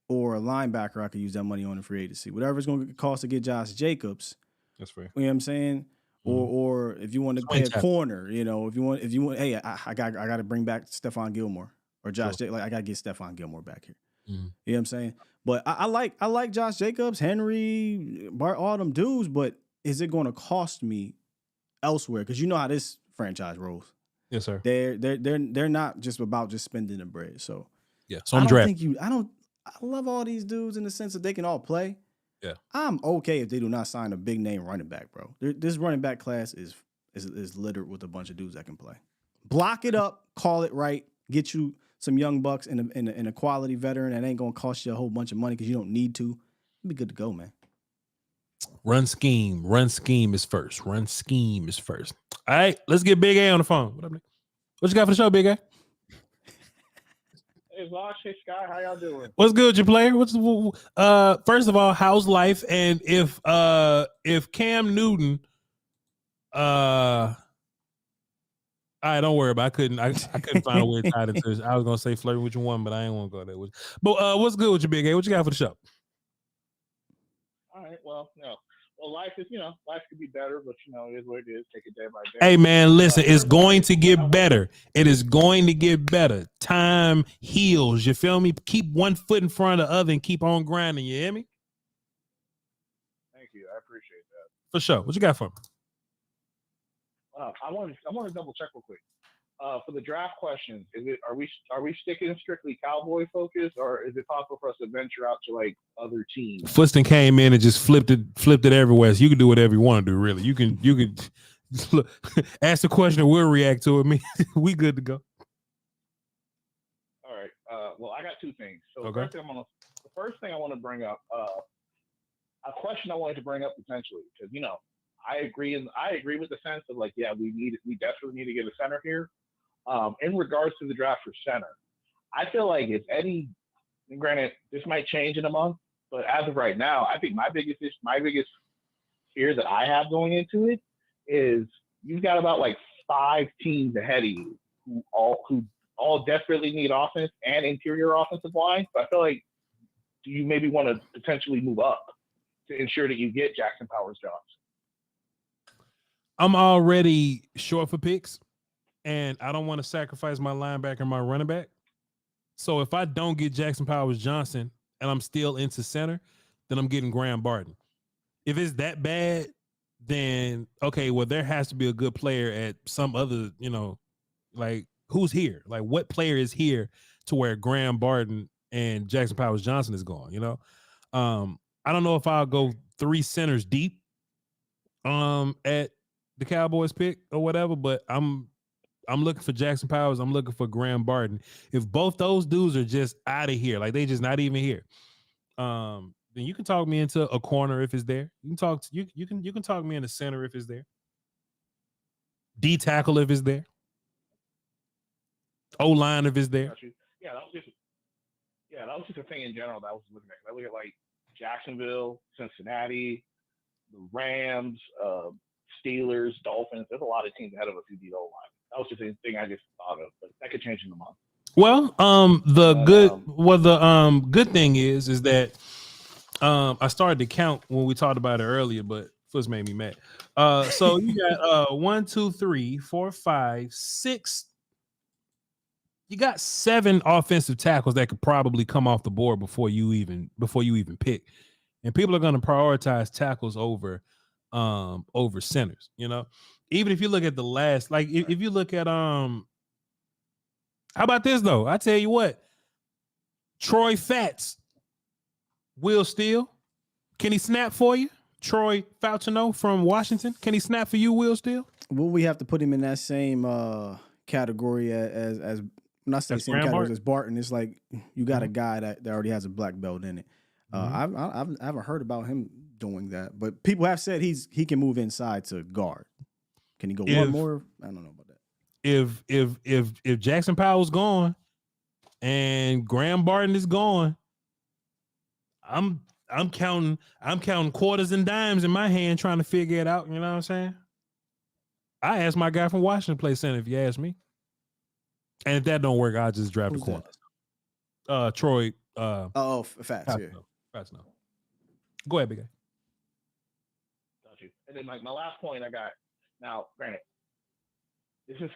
or a linebacker, I could use that money on in free agency. Whatever it's going to cost to get Josh Jacobs. That's fair. You know what I'm saying? Or if you want to pay a corner, if you want, hey, I got to bring back Stephon Gilmore or Josh. Like, I got to get Stephon Gilmore back here. You know what I'm saying? But I like Josh Jacobs, Henry, Bart, all them dudes. But is it going to cost me elsewhere? Because you know how this franchise roles. Yes, sir. They're not just about just spending the bread. So Yeah. So I I love all these dudes in the sense that they can all play. Yeah. I'm okay if they do not sign a big name running back, bro. This running back class is littered with a bunch of dudes that can play. Block it up, call it right, get you some young bucks and a quality veteran that ain't gonna cost you a whole bunch of money because you don't need to. Be good to go, man. Run scheme is first. All right, let's get Big A on the phone. What up, Nick? What you got for the show, Big A? Hey, Voch, hey, Sky, how y'all doing? What's good, your player? First of all, how's life? And if Cam Newton, all right, don't worry about it. I couldn't find a way to tie it into this. I was gonna say flirting with your one, but I ain't want to go there with you. But what's good with your Big A? What you got for the show? All right, well, life is, life could be better, but it is what it is. Take it day by day. Hey man, listen, it's going to get better. It is going to get better. Time heals. You feel me? Keep one foot in front of the other and keep on grinding. You hear me? Thank you. I appreciate that. For sure. What you got for me? I want to double check real quick. For the draft questions, are we sticking strictly Cowboy focused, or is it possible for us to venture out to like other teams? Fuston came in and just flipped it everywhere. So you can do whatever you want to do. Really, you can look, ask the question and we'll react to it. Me, we good to go. All right. Well, I got two things. So okay. The first thing I want to bring up, a question I wanted to bring up potentially, because I agree with the sense of like, yeah, we definitely need to get a center here. In regards to the draft for center, I feel like if any, and granted, this might change in a month, but as of right now, I think my biggest fear that I have going into it is you've got about like 5 teams ahead of you who all desperately need offense and interior offensive line. So I feel like you maybe want to potentially move up to ensure that you get Jackson Powers jobs. I'm already short for picks, and I don't want to sacrifice my linebacker and my running back. So if I don't get Jackson Powers Johnson and I'm still into center, then I'm getting Graham Barton. If it's that bad, then okay, well, there has to be a good player at some other, like who's here? Like what player is here to where Graham Barton and Jackson Powers Johnson is gone, I don't know if I'll go 3 centers deep at the Cowboys pick or whatever, but I'm looking for Jackson Powers. I'm looking for Graham Barton. If both those dudes are just out of here, like they just not even here, then you can talk me into a corner if it's there. You can talk me in the center if it's there. D tackle if it's there. O line if it's there. Yeah, that was just a thing in general that I was looking at. I look at like Jacksonville, Cincinnati, the Rams, Steelers, Dolphins. There's a lot of teams ahead of us who need O line. That was just a thing I just thought of, but that could change in a month. Well, the good thing is that I started to count when we talked about it earlier, but Fuzz made me mad. So you got 1, 2, 3, 4, 5, 6. You got 7 offensive tackles that could probably come off the board before you even pick, and people are going to prioritize tackles over centers. Even if you look at the last, like if you look at how about this though? I tell you what, Troy Fats, Will Steele, can he snap for you? Troy Fauchino from Washington, can he snap for you, Will Steele? Will we have to put him in that same category as when I say same category as Barton? It's like you got a guy that already has a black belt in it. I haven't heard about him doing that, but people have said he can move inside to guard. Can he go one more? I don't know about that. If Jackson Powell's gone and Graham Barton is gone, I'm counting quarters and dimes in my hand trying to figure it out. You know what I'm saying? I asked my guy from Washington to play center if you ask me. And if that don't work, I'll just draft the corner. Troy. Fats. Yeah. Fats. No. Go ahead, big guy. Got you. And then my last point I got. Now, granted, this is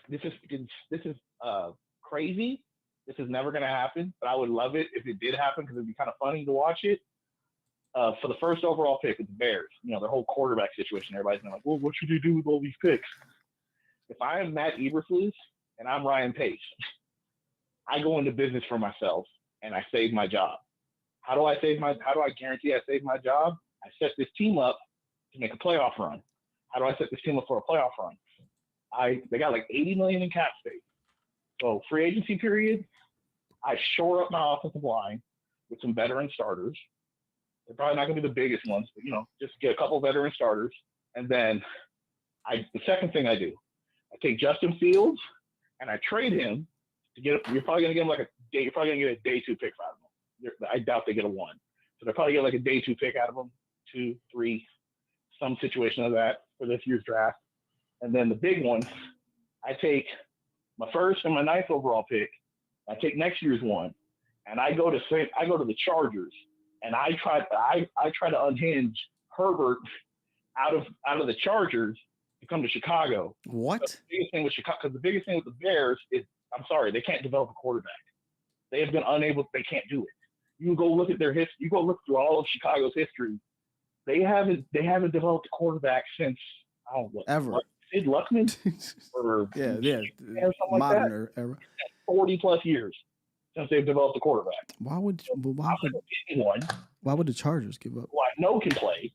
crazy. This is never gonna happen, but I would love it if it did happen because it'd be kind of funny to watch it. For the first overall pick with the Bears, their whole quarterback situation, everybody's like, well, what should you do with all these picks? if I am Matt Eberflus and I'm Ryan Pace, I go into business for myself and I save my job. How do I guarantee I save my job? I set this team up to make a playoff run. How do I set this team up for a playoff run? They got like $80 million in cap space. So free agency period, I shore up my offensive line with some veteran starters. They're probably not going to be the biggest ones, but just get a couple veteran starters. And then the second thing I do, I take Justin Fields and I trade him to get. You're probably going to get him you're probably going to get a day 2 pick out of him. I doubt they get a 1, so they'll probably get like a day 2 pick out of him, 2, 3, some situation of that for this year's draft. And then the big one, I take my 1st and my 9th overall pick. I take next year's 1, and I go to the Chargers, and I try to unhinge Herbert out of the Chargers to come to Chicago. What? The biggest thing with Chicago, because the biggest thing with the Bears is, I'm sorry, they can't develop a quarterback. They have been unable. They can't do it. You go look at their history. You go look through all of Chicago's history. They haven't developed a quarterback since ever. Sid Luckman or modern era. 40 plus years since they've developed a quarterback. Why would anyone? Why would the Chargers give up? Who I know can play.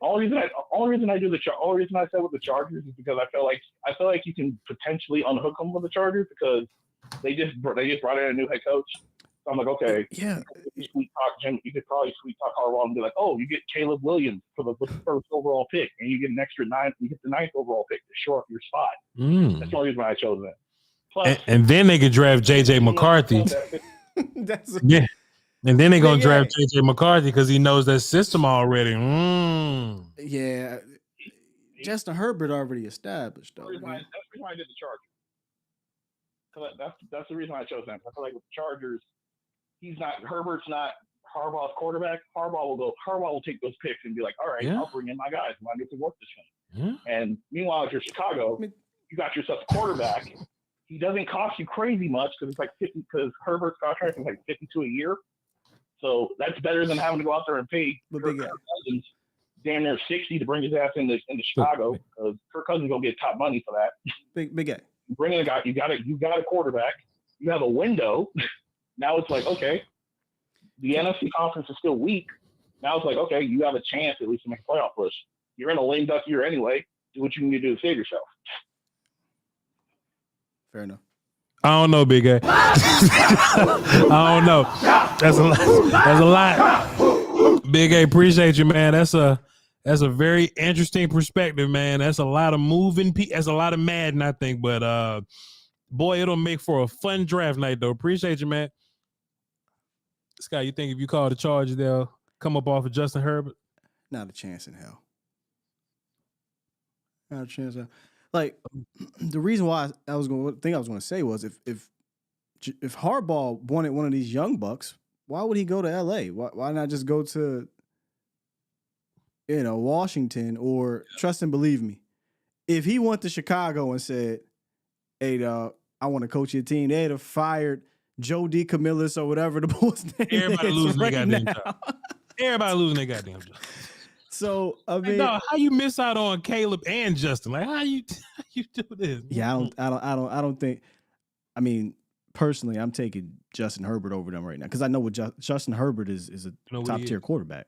Only reason I said with the Chargers is because I feel like you can potentially unhook them with the Chargers because they just brought in a new head coach. So I'm like, okay, yeah. You could probably sweet talk Harbaugh and be like, oh, you get Caleb Williams for the 1st overall pick, and you get an extra 9. You get the 9th overall pick to shore up your spot. That's the only reason why I chose that. Plus, and then they could draft JJ McCarthy. Yeah. And then they're gonna draft JJ McCarthy because he knows that system already. Yeah, Justin Herbert already established though. That's the reason why I did the Chargers. That's the reason why I chose them. I feel like with the Chargers, Herbert's not Harbaugh's quarterback. Harbaugh will take those picks and be like, all right, I'll bring in my guys when I get to work this thing. Yeah. And meanwhile, if you're Chicago, you got yourself a quarterback. He doesn't cost you crazy much because it's like 50. Because Herbert's contract is like 52 a year. So that's better than having to go out there and pay Kirk Cousins damn near 60 to bring his ass into Chicago because Kirk Cousins gonna get top money for that. Big guy. Bring in a guy. You got a quarterback. You have a window. Now it's like, okay, the NFC conference is still weak. Now it's like, okay, you have a chance at least to make a playoff push. You're in a lame duck year anyway. Do what you need to do to save yourself. Fair enough. I don't know, Big A. I don't know. That's a lot. Big A, appreciate you, man. That's a very interesting perspective, man. That's a lot of moving. That's a lot of Madden, I think. But boy, it'll make for a fun draft night, though. Appreciate you, man. Scott, you think if you call the Chargers, they'll come up off of Justin Herbert? Not a chance in hell. Not a chance in hell. Like, the reason why I was going to say was if Harbaugh wanted one of these young bucks, why would he go to LA? Why not just go to Washington or trust and believe me? If he went to Chicago and said, "Hey, I want to coach your team," they'd have fired Joe DeCamillis or whatever the boy's name is. Everybody losing their goddamn job. Everybody losing their goddamn job. So I mean, how you miss out on Caleb and Justin? Like how you do this? Yeah, I don't think. I mean, personally, I'm taking Justin Herbert over them right now because I know what Justin Herbert is a top tier quarterback.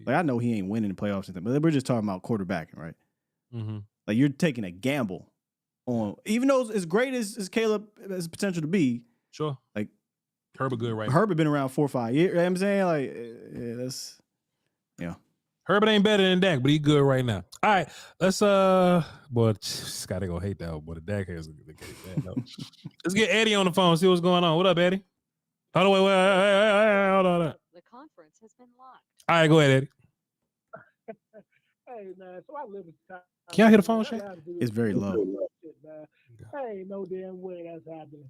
Like I know he ain't winning the playoffs, but we're just talking about quarterbacking, right? Mm-hmm. Like you're taking a gamble on, even though as great as Caleb has potential to be. Sure, like Herbert good, right? Herbert been around 4 or 5 years. You know what I'm saying, like, that's. Herbert ain't better than Dak, but he good right now. All right, let's boy, Scotty gonna hate that one, but the Dak has a good case. No. Let's get Eddie on the phone. See what's going on. What up, Eddie? Hold on, wait, hold on. The conference has been locked. All right, go ahead, Eddie. Hey man, so I live in town. Can y'all hear the phone, Shay? It's very low. Hey, no damn way that's happening.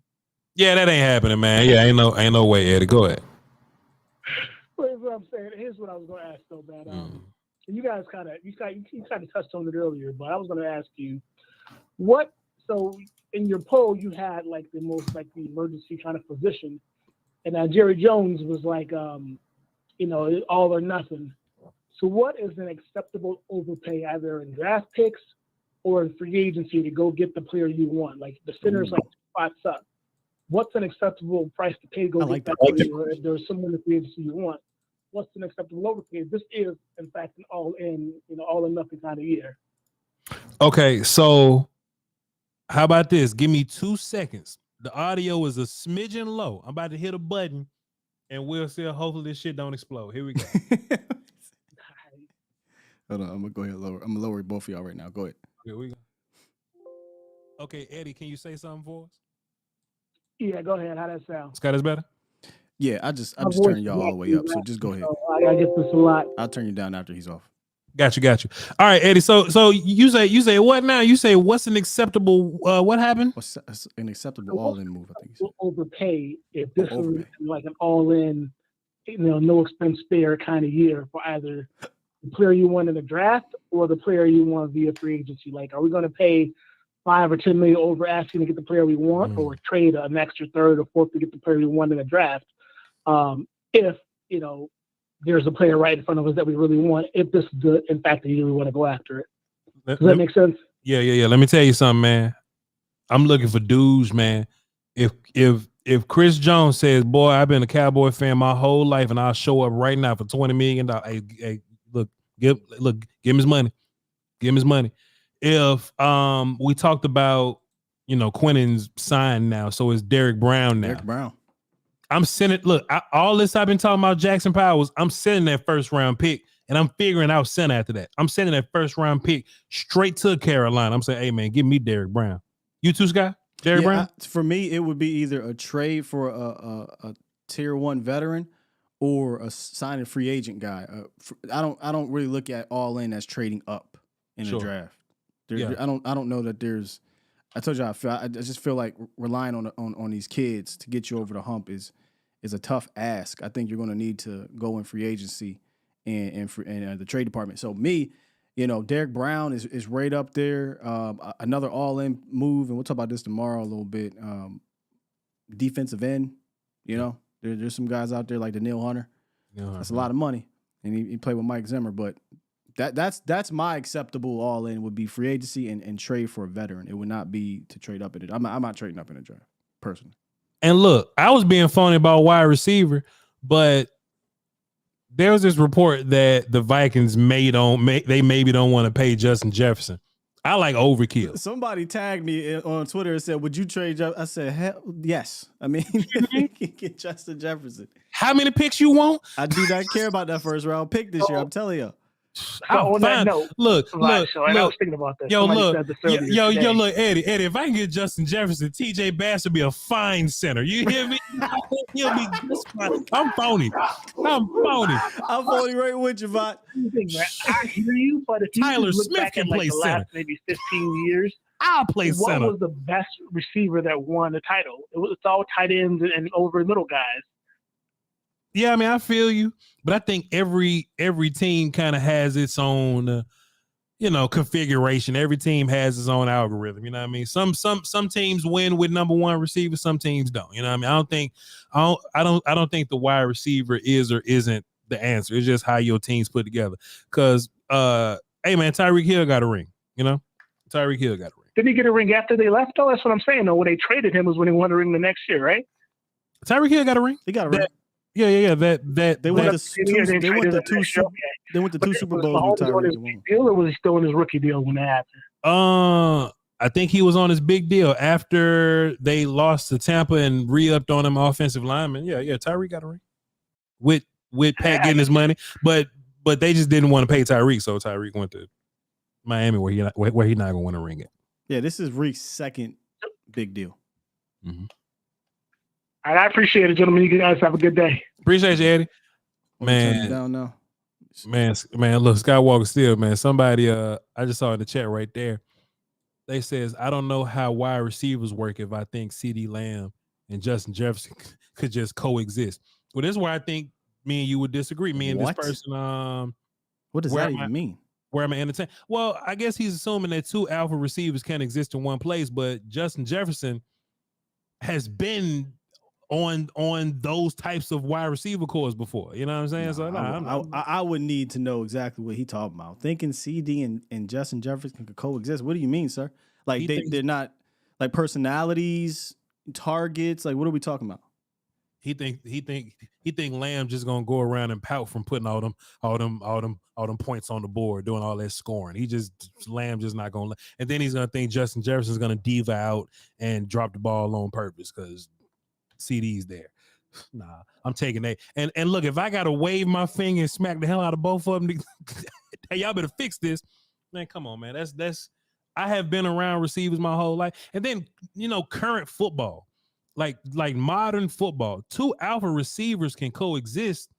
Yeah, that ain't happening, man. Yeah, ain't no way, Eddie. Go ahead. Here's what I'm saying. Here's what I was going to ask though, man. And you guys kind of touched on it earlier, but I was going to ask you, what? So in your poll, you had like the most like the emergency kind of position, and Jerry Jones was like, all or nothing. So what is an acceptable overpay, either in draft picks or free agency to go get the player you want? Like the center's like 2 spots up. What's an acceptable price to pay to go get that player? If there's someone in the free agency you want, what's an acceptable overpay? This is, in fact, an all-in, all or nothing kind of year. Okay, so how about this? Give me 2 seconds. The audio is a smidgen low. I'm about to hit a button, and we'll see. Hopefully, this shit don't explode. Here we go. Hold on, I'm gonna go ahead and lower. I'm gonna lower both of y'all right now. Go ahead. Here we go. Okay, Eddie, can you say something for us? Yeah, go ahead. How that sound? Scott is better. Yeah, I just turn y'all all the way up. So just go ahead. I get this a lot. I'll turn you down after he's off. Got you. All right, Eddie. So you say what now? You say what's an acceptable? What happened? What's an acceptable all-in move? I think. Overpay if this is like an all-in, no expense spare kind of year for either the player you want in the draft or the player you want via free agency. Like, are we going to pay $5 or $10 million over asking to get the player we want, or trade an extra third or fourth to get the player we want in the draft? If there's a player right in front of us that we really want, if this is in fact the year we want to go after it. Does that make sense? Yeah. Let me tell you something, man. I'm looking for dudes, man. If Chris Jones says, "Boy, I've been a Cowboy fan my whole life, and I'll show up right now for $20 million," hey, give him his money. Give him his money. If we talked about, Quinnen's signed now, so it's Derek Brown now. Derek Brown. I'm sending. Look, all this I've been talking about Jackson Powers. I'm sending that first round pick, and I'm figuring out center after that. I'm sending that first round pick straight to Carolina. I'm saying, hey man, give me Derek Brown. You too, Scott? Derek Brown. For me, it would be either a trade for a tier 1 veteran or a signing free agent guy. I don't really look at all in as trading up in the draft. I don't know that there's. I told you I just feel like relying on these kids to get you over the hump is a tough ask. I think you're going to need to go in free agency and the trade department. So me, Derek Brown is right up there. Another all-in move, and we'll talk about this tomorrow a little bit. Defensive end, there's some guys out there like Daniil Hunter. That's a lot of money, and he played with Mike Zimmer, but. That's my acceptable all in would be free agency and trade for a veteran. It would not be to trade up in it. I'm not trading up in a draft personally. And look, I was being phony about wide receiver, but there was this report that the Vikings maybe don't want to pay Justin Jefferson. I like overkill. Somebody tagged me on Twitter and said, "Would you trade?" I said, "Hell, yes." I mean, you can get Justin Jefferson. How many picks you want? I do not care about that first round pick this year. I'm telling you. On that note, look. I was thinking about that. Look, Eddie. If I can get Justin Jefferson, TJ Bass would be a fine center. You hear me? He'll be just fine. I'm phony. I'm phony right with you, Voch. I hear you, but if you Tyler look Smith back can at play the center. last maybe 15 years, I'll play center. What was the best receiver that won the title? It's all tight ends and over middle guys. Yeah, I mean, I feel you, but I think every team kind of has its own, configuration. Every team has its own algorithm. You know what I mean? Some teams win with number one receiver. Some teams don't. You know what I mean? I don't think the wide receiver is or isn't the answer. It's just how your team's put together. Because, hey man, Tyreek Hill got a ring. Tyreek Hill got a ring. Didn't he get a ring after they left? Though that's what I'm saying. Though when they traded him was when he won a ring the next year, right? Tyreek Hill got a ring. He got a ring. Yeah. They went to two Super Bowls with Tyreek. Deal, or was he still in his rookie deal when that happened? I think he was on his big deal after they lost to Tampa and re-upped on him offensive lineman. Yeah. Tyreek got a ring with Pat getting his money, but they just didn't want to pay Tyreek, so Tyreek went to Miami where he's not gonna win a ring at. Yeah, this is Reek's second big deal. Mm-hmm. All right, I appreciate it, gentlemen. You guys have a good day. Appreciate you, Eddie. Man, look, Skywalker Steele, man. Somebody, I just saw in the chat right there. They says, I don't know how wide receivers work if I think CeeDee Lamb and Justin Jefferson could just coexist. Well, this is where I think me and you would disagree. Me and this person. What does that even mean? Where am I entertained? Well, I guess he's assuming that two alpha receivers can exist in one place, but Justin Jefferson has been on those types of wide receiver cores before. You know what I'm saying? So I would need to know exactly what he talking about. Thinking CD and Justin Jefferson could coexist. What do you mean, sir? Like they're not like personalities, targets. Like what are we talking about? He think Lamb just gonna go around and pout from putting all them points on the board, doing all that scoring. Lamb just not gonna, and then he's gonna think Justin Jefferson's gonna diva out and drop the ball on purpose because CD's there. Nah, I'm taking that. And look, if I gotta wave my finger and smack the hell out of both of them, hey, y'all better fix this, man. Come on, man. That's. I have been around receivers my whole life, and then current football. Like modern football, two alpha receivers can coexist,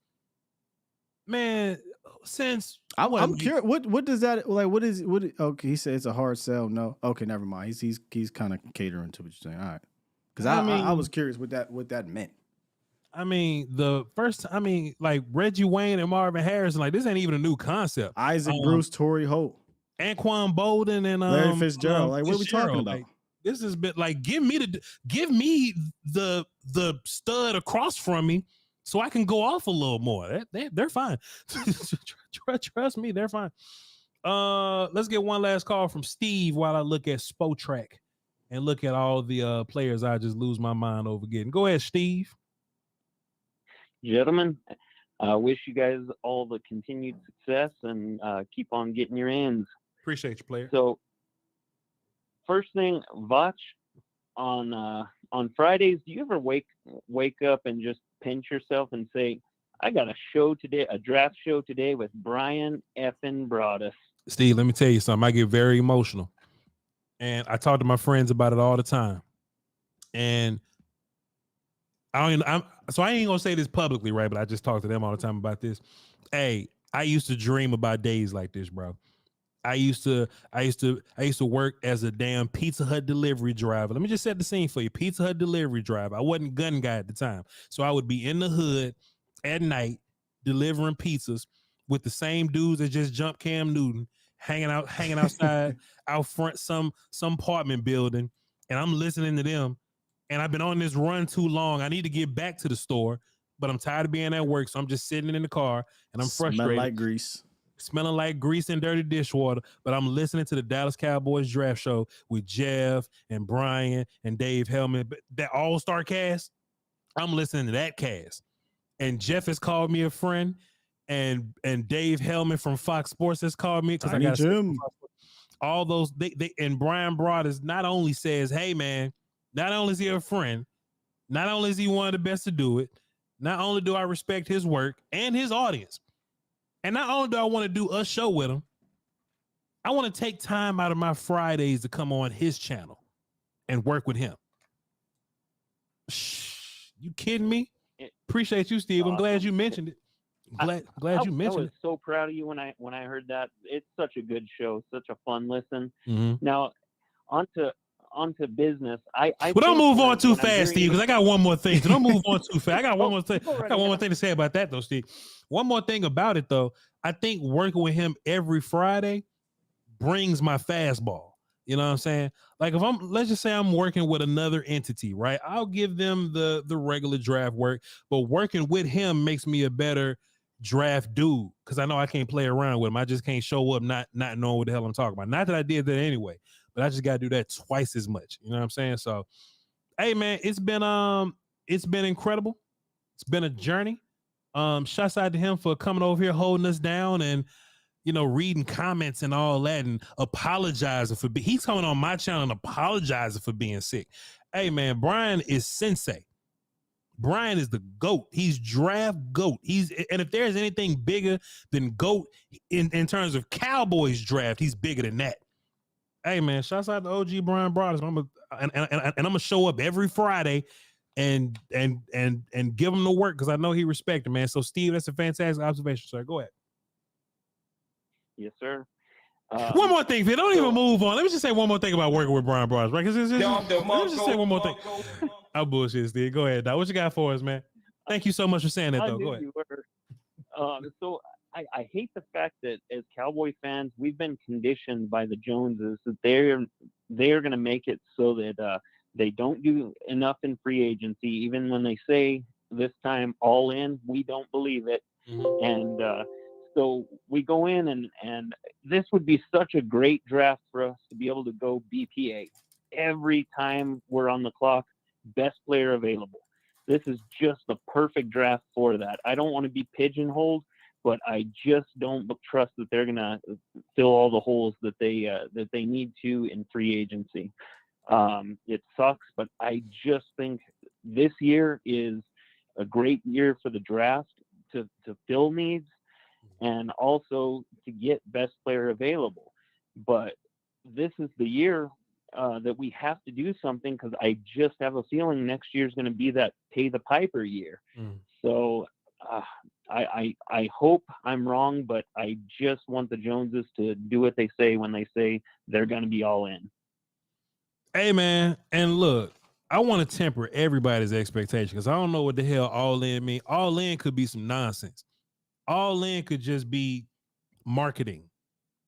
man. Since I'm curious, what does that like? What okay, he said it's a hard sell. No, okay, never mind. He's kind of catering to what you're saying. All right, because I was curious what that meant. I mean, like Reggie Wayne and Marvin Harrison, like this ain't even a new concept. Isaac Bruce, Torrey Holt, Anquan Bolden, and Larry Fitzgerald. Like what are we talking about? Like, this has been like give me the stud across from me so I can go off a little more. They're fine. Trust me, they're fine. Let's get one last call from Steve while I look at Spotrac and look at all the players I just lose my mind over getting. Go ahead, Steve. Gentlemen, I wish you guys all the continued success and keep on getting your ends. Appreciate you, player. So, first thing, Voch, on Fridays, do you ever wake up and just pinch yourself and say, I got a show today, a draft show today with Brian effing Broaddus? Steve, let me tell you something. I get very emotional. And I talk to my friends about it all the time. And I ain't gonna say this publicly, right? But I just talk to them all the time about this. Hey, I used to dream about days like this, bro. I used to work as a damn Pizza Hut delivery driver. Let me just set the scene for you. Pizza Hut delivery driver. I wasn't gun guy at the time. So I would be in the hood at night delivering pizzas with the same dudes that just jumped Cam Newton, hanging outside out front some apartment building, and I'm listening to them. And I've been on this run too long. I need to get back to the store, but I'm tired of being at work. So I'm just sitting in the car and I'm frustrated. Smelling like grease and dirty dishwater, but I'm listening to the Dallas Cowboys draft show with Jeff and Brian and Dave Hellman, that all-star cast. I'm listening to that cast. And Jeff has called me a friend, and Dave Hellman from Fox Sports has called me because I got Jim. All those they and Brian Broaddus not only says, hey man, not only is he a friend, not only is he one of the best to do it, not only do I respect his work and his audience, and not only do I want to do a show with him, I want to take time out of my Fridays to come on his channel and work with him. You kidding me? Appreciate you, Steve. I'm glad you mentioned it. Glad you mentioned it. I was so proud of you when I heard that. It's such a good show, such a fun listen. Mm-hmm. Now, onto business. Don't move on too fast, Steve, because I got one more thing. So don't move on too fast. I got one more thing. I got one more thing to say about that, though, Steve. One more thing about it, though. I think working with him every Friday brings my fastball. You know what I'm saying? Like if let's just say I'm working with another entity, right? I'll give them the regular draft work, but working with him makes me a better draft dude because I know I can't play around with him. I just can't show up not knowing what the hell I'm talking about. Not that I did that anyway, but I just got to do that twice as much. You know what I'm saying? So, hey man, it's been incredible. It's been a journey. Shouts out to him for coming over here, holding us down, and reading comments and all that, and apologizing for he's coming on my channel and apologizing for being sick. Hey man, Brian is sensei. Brian is the GOAT. He's draft GOAT. And if there's anything bigger than GOAT in terms of Cowboys draft, he's bigger than that. Hey man, shouts out to OG Brian Broaddus. I'm gonna show up every Friday and give him the work because I know he respects it, man. So Steve, that's a fantastic observation, sir. Go ahead. Yes, sir. One more thing, Phil. Don't even move on. Let me just say one more thing about working with Brian Broaddus, right? Let me just say one more thing. I'm bullshit, Steve. Go ahead, Doc. What you got for us, man? Thank you so much for saying that, though. Go ahead. So I hate the fact that as Cowboy fans, we've been conditioned by the Joneses that they're going to make it so that They don't do enough in free agency. Even when they say this time all in, we don't believe it. And so we go in, and this would be such a great draft for us to be able to go BPA every time we're on the clock, best player available. This is just the perfect draft for that. I don't want to be pigeonholed, but I just don't trust that they're gonna fill all the holes that they need to in free agency. It sucks, but I just think this year is a great year for the draft to fill needs and also to get best player available. But this is the year that we have to do something, because I just have a feeling next year is going to be that pay the piper year. So I hope I'm wrong, but I just want the Joneses to do what they say when they say they're going to be all in. Hey, man, and look, I want to temper everybody's expectation, because I don't know what the hell all in mean. All in could be some nonsense. All in could just be marketing.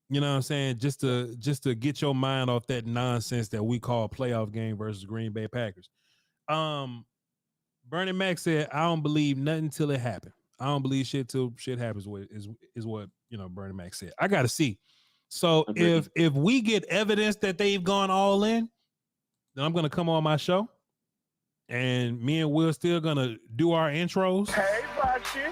You know what I'm saying? Just to get your mind off that nonsense that we call playoff game versus Green Bay Packers. Bernie Mac said, "I don't believe nothing till it happened. I don't believe shit till shit happens." Is what Bernie Mac said. I got to see. So if we get evidence that they've gone all in, then I'm gonna come on my show, and me and Will still gonna do our intros. Hey, Boxy.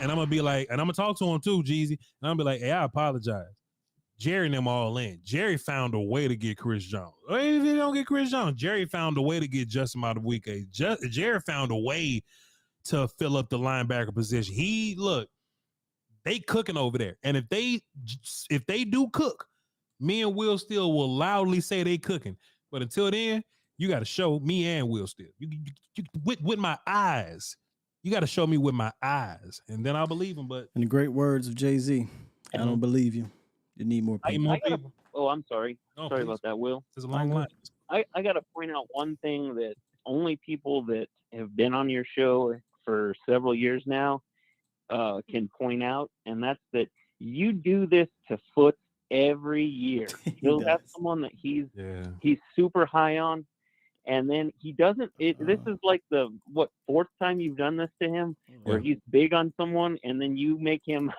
And I'm gonna be like, and I'm gonna talk to him too, Jeezy. And I'm gonna be like, hey, I apologize. Jerry and them all in. Jerry found a way to get Chris Jones. Or if he don't get Chris Jones, Jerry found a way to get Justin Madubuike. Jerry found a way to fill up the linebacker position. They cooking over there. And if they do cook, me and Will Steele will loudly say they cooking. But until then, you got to show me and Will Steele. You with my eyes. You got to show me with my eyes, and then I'll believe him. But in the great words of Jay-Z, I don't believe you. You need more people. I'm sorry. Sorry about that, Will. There's a long line. I got to point out one thing that only people that have been on your show for several years now can point out, and that's that you do this to Foots every year. He'll have someone that he's super high on, and then he doesn't. This is like the fourth time you've done this to him, where he's big on someone, and then you make him.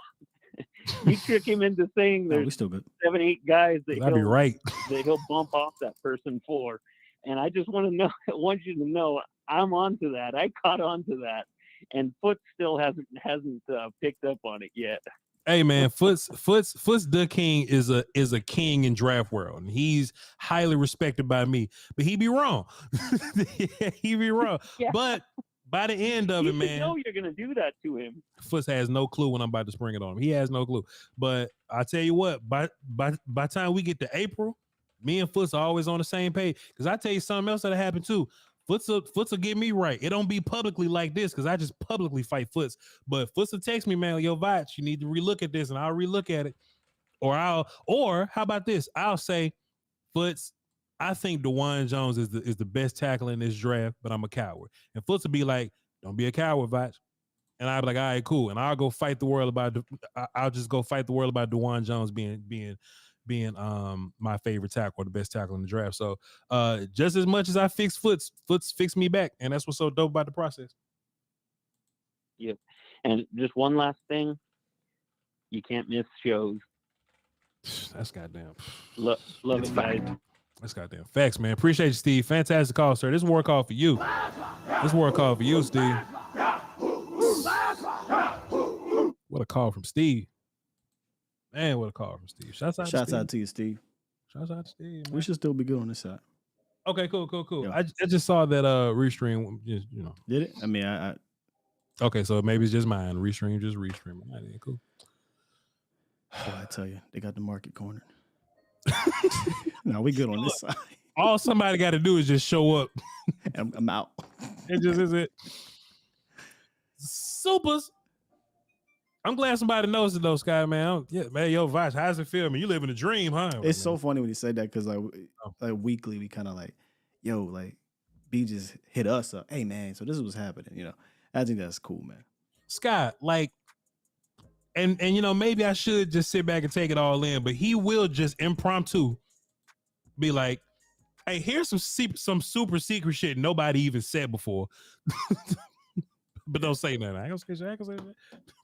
You trick him into saying there's 7-8 guys that he'll bump off that person for, and I just want you to know I'm onto that. I caught on to that, and Foots still hasn't picked up on it yet. Hey man, Foots the King is a king in draft world, and he's highly respected by me. But he be wrong. He be wrong. Yeah. But by the end of it, man, know you're gonna do that to him. Foots has no clue when I'm about to spring it on him. He has no clue. But I tell you what, by the time we get to April, me and Foots are always on the same page. Because I tell you something else that happened too. Foots will get me right. It don't be publicly like this, because I just publicly fight Foots. But Foots will text me, man, yo, Voch, you need to relook at this, and I'll relook at it. Or how about this? I'll say, Foots, I think DeJuan Jones is the best tackle in this draft, but I'm a coward. And Foots will be like, don't be a coward, Voch. And I'll be like, all right, cool. And I'll just go fight the world about DeJuan Jones being my favorite tackle, or the best tackle in the draft. So just as much as I fix Foots fixed me back, and that's what's so dope about the process. Yep. And just one last thing, you can't miss shows. That's goddamn. Love it, guys. That's goddamn facts, man. Appreciate you, Steve. Fantastic call, sir. This work call for you. This work call for you, Steve. What a call from Steve. Man, what a call from Steve. Shouts out to you, Steve. Shouts out to Steve, man. We should still be good on this side. Okay, cool. Yeah. I just saw that restream, Did it? I mean, I okay, so maybe it's just mine. Restream. Yeah, cool. Boy, I tell you, they got the market cornered. No, we good on this side. All somebody got to do is just show up. I'm out. It just is it. Supers. I'm glad somebody knows it though, Sky, man. Yeah, man, yo, Voch, how's it feel? Man, you living a dream, huh? It's so funny when you said that, because like weekly we kind of like, yo, like B just hit us up. Hey man, so this is what's happening, I think that's cool, man. Scott, like, and maybe I should just sit back and take it all in, but he will just impromptu be like, Hey, here's some super secret shit nobody even said before. But don't say nothing. I ain't gonna say nothing.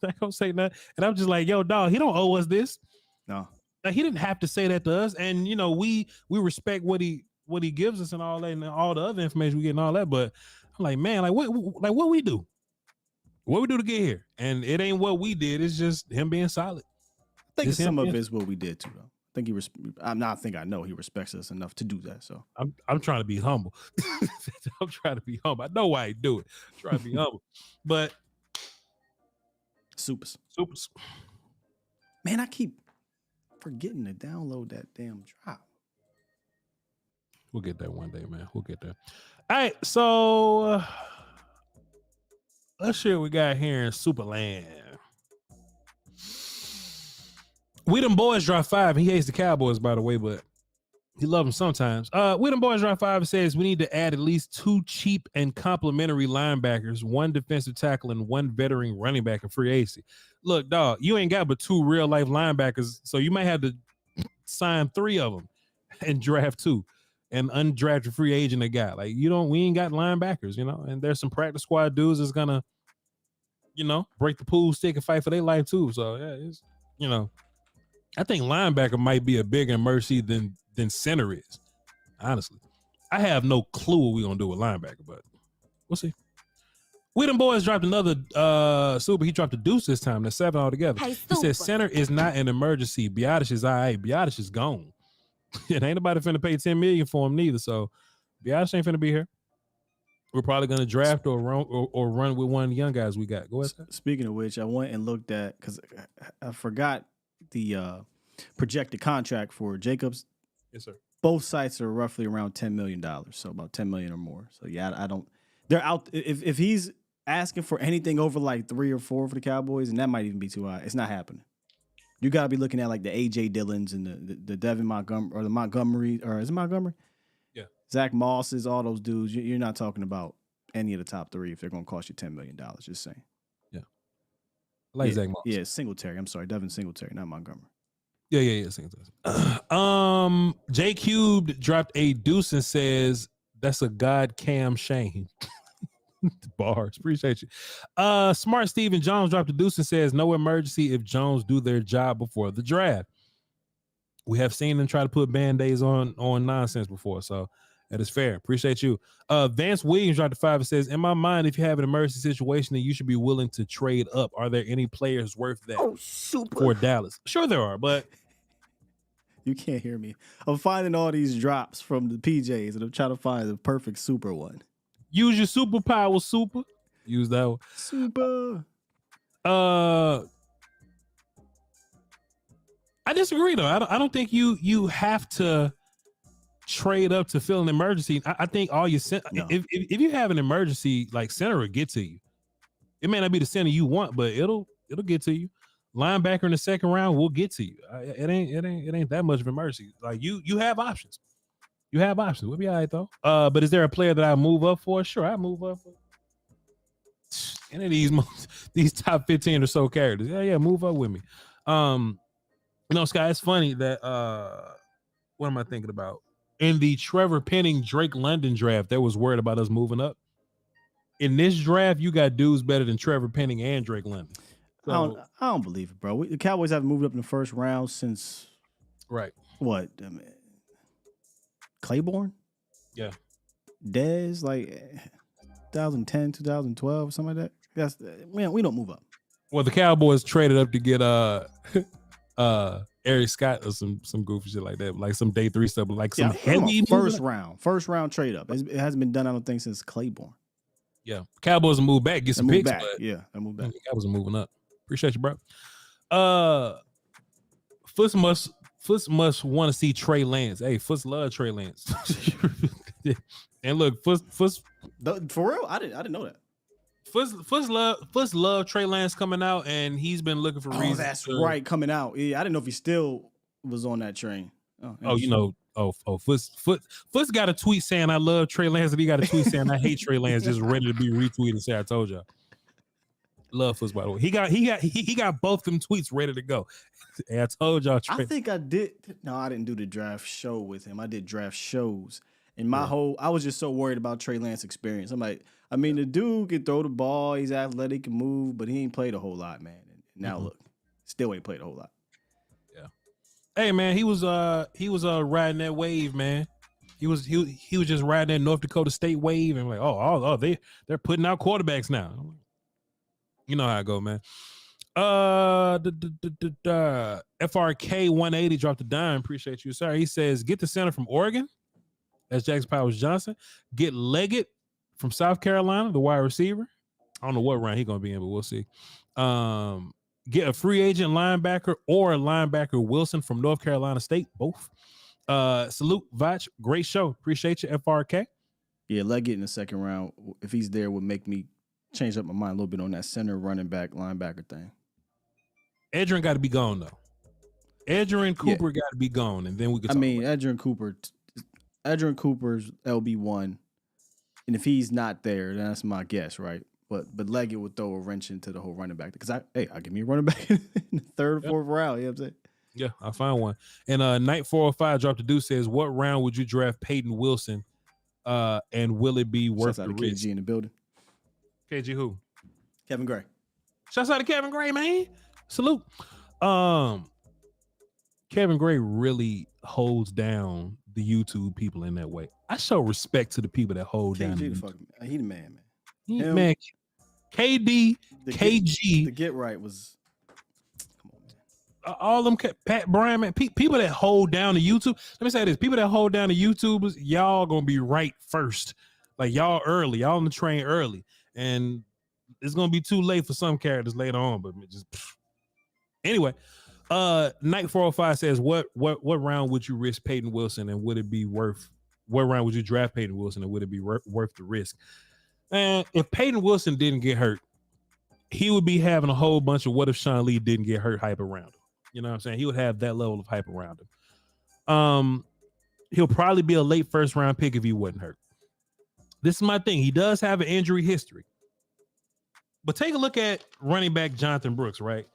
I ain't gonna say nothing. And I'm just like, yo, dog, he don't owe us this. No. Like, he didn't have to say that to us. And you know, we respect what he gives us and all that and all the other information we get and all that. But I'm like, man, like what we do? What we do to get here? And it ain't what we did, it's just him being solid. I think some of it is what we did too, though. I know he respects us enough to do that. So I'm trying to be humble. I'm trying to be humble. I know why he do it. I'm trying to be humble. But supers. Man, I keep forgetting to download that damn drop. We'll get there one day, man. We'll get there. All right, so let's see what we got here in Superland. We Them Boys drop 5. He hates the Cowboys, by the way, but he loves them sometimes. We Them Boys drop 5 says we need to add at least 2 cheap and complimentary linebackers, 1 defensive tackle, and 1 veteran running back in free agency. Look, dog, you ain't got but 2 real life linebackers, so you might have to sign 3 of them and draft 2 and undrafted free agent a guy. Like, we ain't got linebackers, and there's some practice squad dudes that's gonna, break the pool stick and fight for their life too. So yeah, it's, I think linebacker might be a bigger mercy than center is. Honestly, I have no clue what we're gonna do with linebacker, but we'll see. We Them Boys dropped another super. He dropped a deuce this time. That's 7 altogether. Hey, he says center is not an emergency. Biotis is all right. Biotis is gone. And ain't nobody finna pay $10 million for him neither. So Biotis ain't finna be here. We're probably gonna draft or run with one of the young guys we got. Go ahead. Speaking of which, I went and looked at, because I forgot the projected contract for Jacobs. Yes, sir. Both sites are roughly around $10 million, so about $10 million or more. So yeah, I don't. They're out. If he's asking for anything over like 3 or 4 for the Cowboys, and that might even be too high, it's not happening. You got to be looking at like the AJ Dillons and the Devin Montgomery, or the Montgomery, or is it Montgomery? Yeah. Zach Mosses, all those dudes. You're not talking about any of the top 3 if they're going to cost you $10 million. Just saying. Yeah. I like Zach Moss. Yeah, Singletary. I'm sorry, Devin Singletary, not Montgomery. Yeah. J Cubed dropped a deuce and says that's a God Cam Shane. Bars, appreciate you. Smart Steven Jones dropped a deuce and says no emergency if Jones do their job before the draft. We have seen them try to put band-aids on nonsense before, so that is fair. Appreciate you. Vance Williams dropped a 5 and says, in my mind, if you have an emergency situation, then you should be willing to trade up. Are there any players worth that for Dallas? Sure there are, but you can't hear me. I'm finding all these drops from the PJs, and I'm trying to find the perfect super one. Use your superpower, super. Use that one. Super. I disagree though. I don't think you have to trade up to fill an emergency. I think all your if you have an emergency, like center will get to you. It may not be the center you want, but it'll get to you. Linebacker in the second round will get to you. It ain't that much of an emergency. Like you have options. You have options. We'll be all right though. But is there a player that I move up for? Sure, I move up for. Any of these top 15 or so characters. Yeah, move up with me. Sky, it's funny that what am I thinking about? In the Trevor Penning Drake London draft, there was word about us moving up. In this draft, you got dudes better than Trevor Penning and Drake London. So, I don't believe it, bro. The Cowboys haven't moved up in the first round since what? Claiborne? Yeah. Dez, like 2010, 2012, something like that. We don't move up. Well, the Cowboys traded up to get Eric Scott or some goofy shit like that, like some day 3 stuff, like some heavy first round trade up. It hasn't been done, I don't think, since Claiborne. Yeah, Cowboys will move back, get some picks. Back. But I moved back. Cowboys are moving up. Appreciate you, bro. Foots must want to see Trey Lance. Hey, Foots love Trey Lance. And look, Foots for real, I didn't know that. Foots love Trey Lance coming out, and he's been looking for reasons. That's right, coming out. Yeah, I didn't know if he still was on that train. Foots got a tweet saying I love Trey Lance, and he got a tweet saying I hate Trey Lance, just ready to be retweeted and say I told y'all. Love Foots, by the way. He got both them tweets ready to go. And I told y'all. I think I did. No, I didn't do the draft show with him. I did draft shows. And I was just so worried about Trey Lance's experience. I'm like, I mean, the dude can throw the ball, he's athletic, can move, but he ain't played a whole lot, man. And now look, still ain't played a whole lot. Yeah. Hey man, he was riding that wave, man. He was just riding that North Dakota State wave, and like, they're putting out quarterbacks now. You know how I go, man. FRK 180 dropped a dime. Appreciate you, sir. He says, get the center from Oregon. That's Jackson Powers Johnson. Get Leggett from South Carolina, the wide receiver. I don't know what round he's gonna be in, but we'll see. Get a free agent linebacker or a linebacker Wilson from North Carolina State. Both. Salute, Voch. Great show. Appreciate you, FRK. Yeah, Leggett in the second round, if he's there, would make me change up my mind a little bit on that center, running back, linebacker thing. Edgerrin got to be gone, though. Edgerrin Cooper got to be gone, and then we could talk about Edgerrin Cooper's LB1, and if he's not there, then that's my guess, right? But Leggett would throw a wrench into the whole running back, because I'll give me a running back in the third or fourth round. You know what I'm saying? Yeah, I'll find one. And Night 405 dropped a deuce, says, what round would you draft Peyton Wilson, and will it be worth the risk? KG in the building. KG who? Kevin Gray. Shouts out to Kevin Gray, man. Salute. Kevin Gray really holds down the YouTube people in that way. I show respect to the people that hold down. He the man. Man, KD, KG. The get right was. Come on, man. All them Pat Bryan, man, people that hold down the YouTube. Let me say this: people that hold down the YouTubers, y'all gonna be right first. Like y'all early, y'all on the train early, and it's gonna be too late for some characters later on. But just anyway, Night 405 says, what round would you risk Peyton Wilson, and would it be worth? What round would you draft Peyton Wilson, and would it be worth the risk? And if Peyton Wilson didn't get hurt, he would be having a whole bunch of what if Sean Lee didn't get hurt hype around him. You know what I'm saying? He would have that level of hype around him. He'll probably be a late first round pick if he wasn't hurt. This is my thing. He does have an injury history. But take a look at running back Jonathan Brooks, right?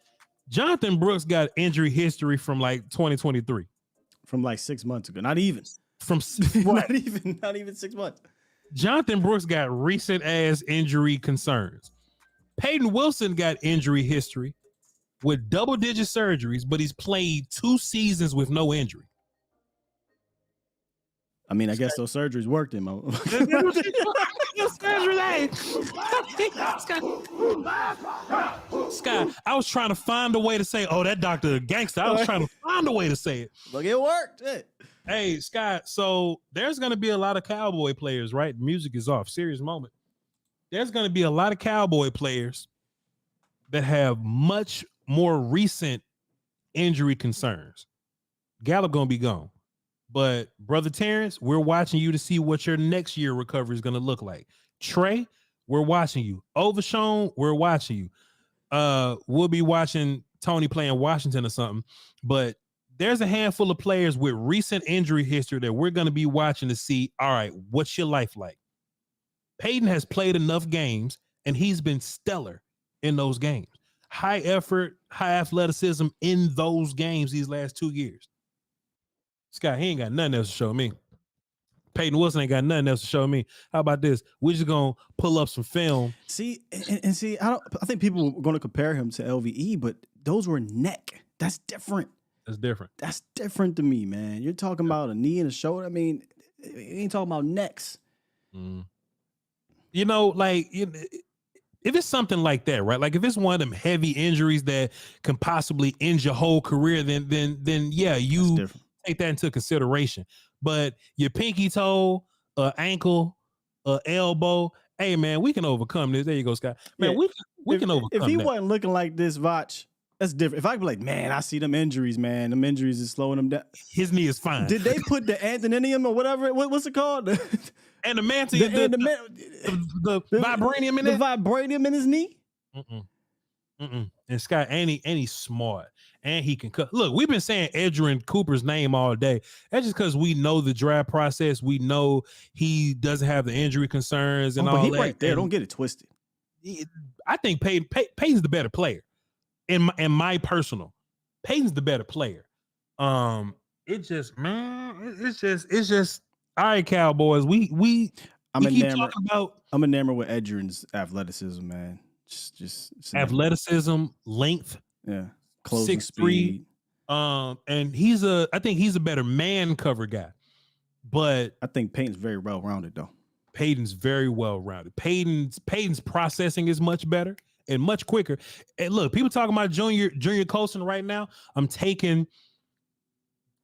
Jonathan Brooks got injury history from like 2023. From like 6 months ago. Not even. Not even 6 months. Jonathan Brooks got recent ass injury concerns. Peyton Wilson got injury history with double-digit surgeries, but he's played 2 seasons with no injury. I mean, I guess those surgeries worked him. Scott, I was trying to find a way to say, that doctor a gangster. I was trying to find a way to say it. Look, it worked. Hey, Scott, so there's going to be a lot of Cowboy players, right? Music is off. Serious moment. There's going to be a lot of Cowboy players that have much more recent injury concerns. Gallup going to be gone. But, Brother Terrence, we're watching you to see what your next year recovery is going to look like. Trey, we're watching you. Overshown, we're watching you. We'll be watching Tony playing Washington or something. But there's a handful of players with recent injury history that we're going to be watching to see, all right, what's your life like? Peyton has played enough games, and he's been stellar in those games. High effort, high athleticism in those games these last 2 years. Scott, he ain't got nothing else to show me. Peyton Wilson ain't got nothing else to show me. How about this? We're just gonna pull up some film. See, and see, I think people are gonna compare him to LVE, but those were neck. That's different. That's different to me, man. You're talking about a knee and a shoulder. I mean, you ain't talking about necks. You know, like if it's something like that, right? Like if it's one of them heavy injuries that can possibly end your whole career, then yeah, you take that into consideration. But your pinky toe, ankle, elbow, hey man, we can overcome this. There you go, Scott. Man, we can overcome. If he that. wasn't looking like this, Voch, that's different. If I be like, man, I see them injuries, man. Them injuries is slowing him down. His knee is fine. Did they put the anthonymium or whatever? What's it called? Adamantium. The vibranium in it. The vibranium in his knee. And Scott, and he's smart, and he can cut. Look, we've been saying Edgerrin Cooper's name all day. That's just because we know the draft process. We know he doesn't have the injury concerns and all but he that. Right there, don't get it twisted. I think Peyton's the better player. In my personal, Peyton's the better player. It's just All right, Cowboys. We I'm keep enamored. talking about I'm enamored with Edgerrin's athleticism, man. Just athleticism, length, yeah, closing 6'3". speed. And I think he's a better man cover guy. But I think Peyton's very well rounded though. Peyton's very well rounded. Peyton's processing is much better and much quicker. And look, people talking about Junior Colson right now. I'm taking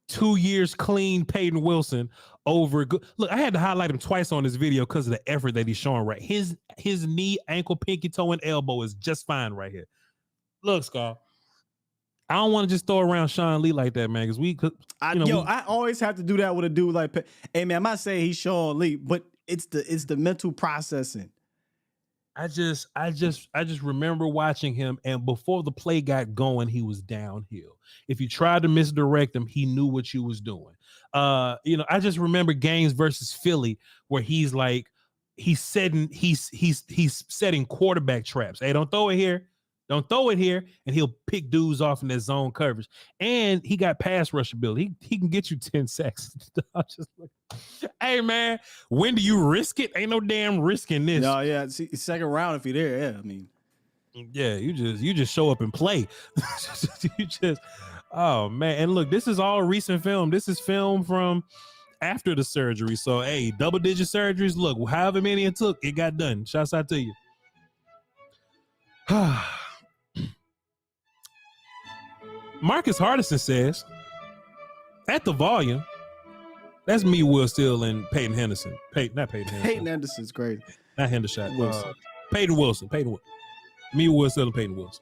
2 years clean Peyton Wilson over. Look, I had to highlight him twice on this video because of the effort that he's showing. Right, his knee, ankle, pinky toe, and elbow is just fine right here. Look, Scott, I don't want to just throw around Sean Lee like that, man. Because I always have to do that with a dude like. Hey, man, I'm not saying he's Sean Lee, but it's the mental processing. I just remember watching him, and before the play got going, he was downhill. If you tried to misdirect him, he knew what you was doing. I just remember games versus Philly where he's setting quarterback traps. Hey, don't throw it here. Don't throw it here, and he'll pick dudes off in that zone coverage. And he got pass rush ability. He can get you 10 sacks. I'm just like, hey man, when do you risk it? Ain't no damn risk in this. No, yeah. See, second round if you're there, yeah. I mean, yeah, you just show up and play. Oh man. And look, this is all recent film. This is film from after the surgery. So hey, double-digit surgeries. Look, however many it took, it got done. Shouts out to you. Marcus Hardison says, at the volume, that's me, Will Steele, and Peyton Henderson. Not Peyton Henderson. Peyton Henderson's great. Not Hendershot. Wilson. Peyton Wilson. Me, Will Steele, and Peyton Wilson.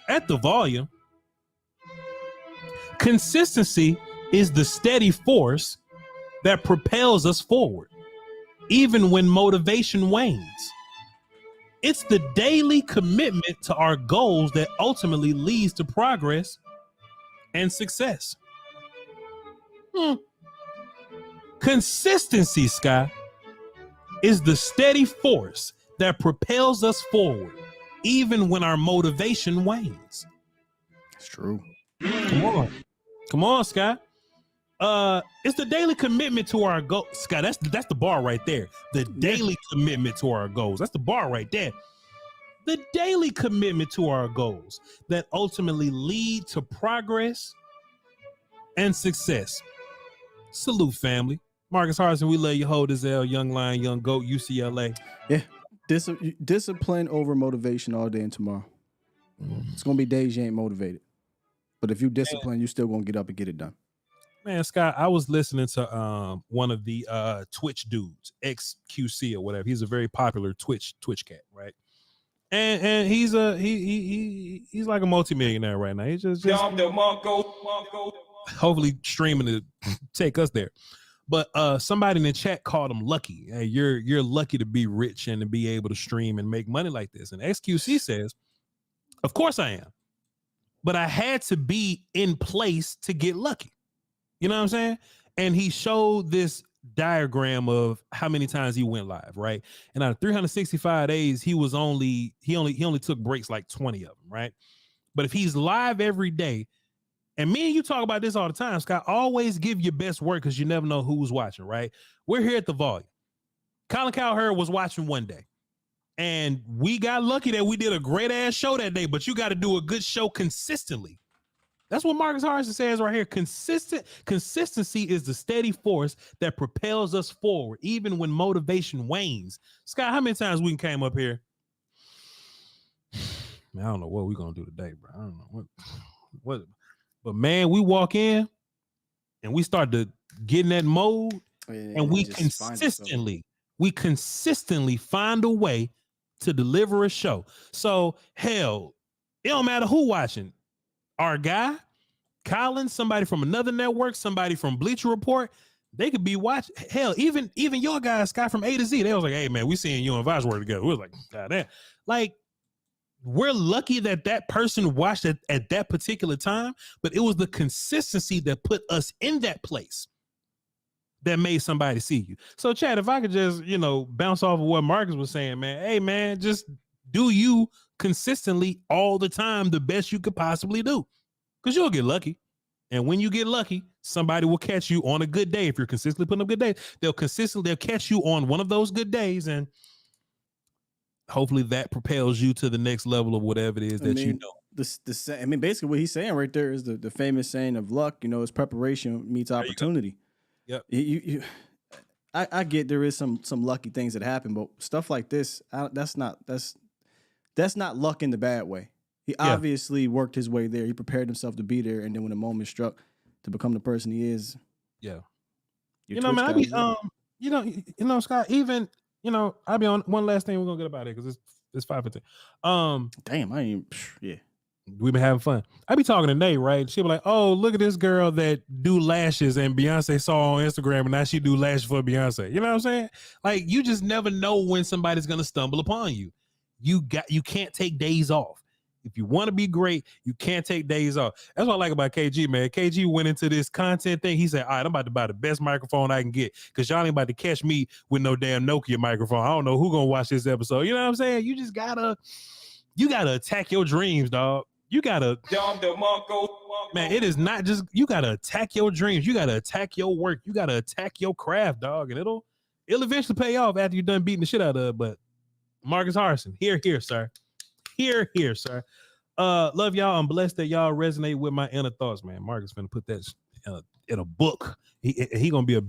At the volume, consistency is the steady force that propels us forward, even when motivation wanes. It's the daily commitment to our goals that ultimately leads to progress and success. Consistency, Sky, is the steady force that propels us forward, even when our motivation wanes. It's true. Come on, Sky. It's the daily commitment to our goals. Sky, that's the bar right there. The daily commitment to our goals. That's the bar right there. The daily commitment to our goals that ultimately lead to progress and success. Salute, family. Marcus Hardison, we love you. Hold this L, young lion, young goat, UCLA. Yeah. Discipline over motivation all day and tomorrow. It's going to be days you ain't motivated. But if you discipline, you still going to get up and get it done. Man, Scott, I was listening to one of the Twitch dudes, XQC or whatever. He's a very popular Twitch cat, right? And he's like a multimillionaire right now. He's just hopefully streaming to take us there. But somebody in the chat called him lucky. Hey, you're lucky to be rich and to be able to stream and make money like this. And XQC says, of course I am. But I had to be in place to get lucky. You know what I'm saying? And he showed this diagram of how many times he went live, right? And out of 365 days, he only took breaks like 20 of them, right? But if he's live every day, and me and you talk about this all the time, Scott, always give your best work because you never know who's watching, right? We're here at the volume. Colin Cowherd was watching one day. And we got lucky that we did a great ass show that day, but you got to do a good show consistently. That's what Marcus Hardison says right here. Consistency is the steady force that propels us forward, even when motivation wanes. Scott, how many times we came up here? Man, I don't know what we're going to do today, bro. I don't know what. But, man, we walk in and we start to get in that mode, and we consistently find a way to deliver a show. So, hell, it don't matter who watching. Our guy, Colin, somebody from another network, somebody from Bleacher Report, they could be watching. Hell, even your guy, Scott from A to Z, they was like, hey, man, we seeing you and Voch work together. We was like, God damn. Like, we're lucky that person watched it at that particular time, but it was the consistency that put us in that place that made somebody see you. So, Chad, if I could just, bounce off of what Marcus was saying, man, hey, man, just do you consistently all the time the best you could possibly do, because you'll get lucky. And when you get lucky, somebody will catch you on a good day. If you're consistently putting up good days, they'll catch you on one of those good days, and hopefully that propels you to the next level of whatever it is that you know. Basically what he's saying right there is the famous saying of luck, is preparation meets opportunity. Yep. I get there is some lucky things that happen, but stuff like this, that's not luck in the bad way. He obviously worked his way there. He prepared himself to be there, and then when the moment struck, to become the person he is. Yeah. Scott, even, I'll be on one last thing. We're going to get about it because it's 5:15. Damn, we've been having fun. I be talking to Nate, right? She'll be like, oh, look at this girl that do lashes and Beyonce saw on Instagram and now she do lashes for Beyonce. You know what I'm saying? Like, you just never know when somebody's going to stumble upon you. You can't take days off. If you want to be great, you can't take days off. That's what I like about KG, man. KG went into this content thing. He said, all right, I'm about to buy the best microphone I can get because y'all ain't about to catch me with no damn Nokia microphone. I don't know who gonna watch this episode. You know what I'm saying? You just gotta attack your dreams, dog. You gotta, man, it is not just, you gotta attack your dreams. You gotta attack your work. You gotta attack your craft, dog. And it'll eventually pay off after you're done beating the shit out of it. But Marcus Harrison, here, sir. Here, sir. Love y'all. I'm blessed that y'all resonate with my inner thoughts, man. Marcus gonna put that in a book. He gonna be a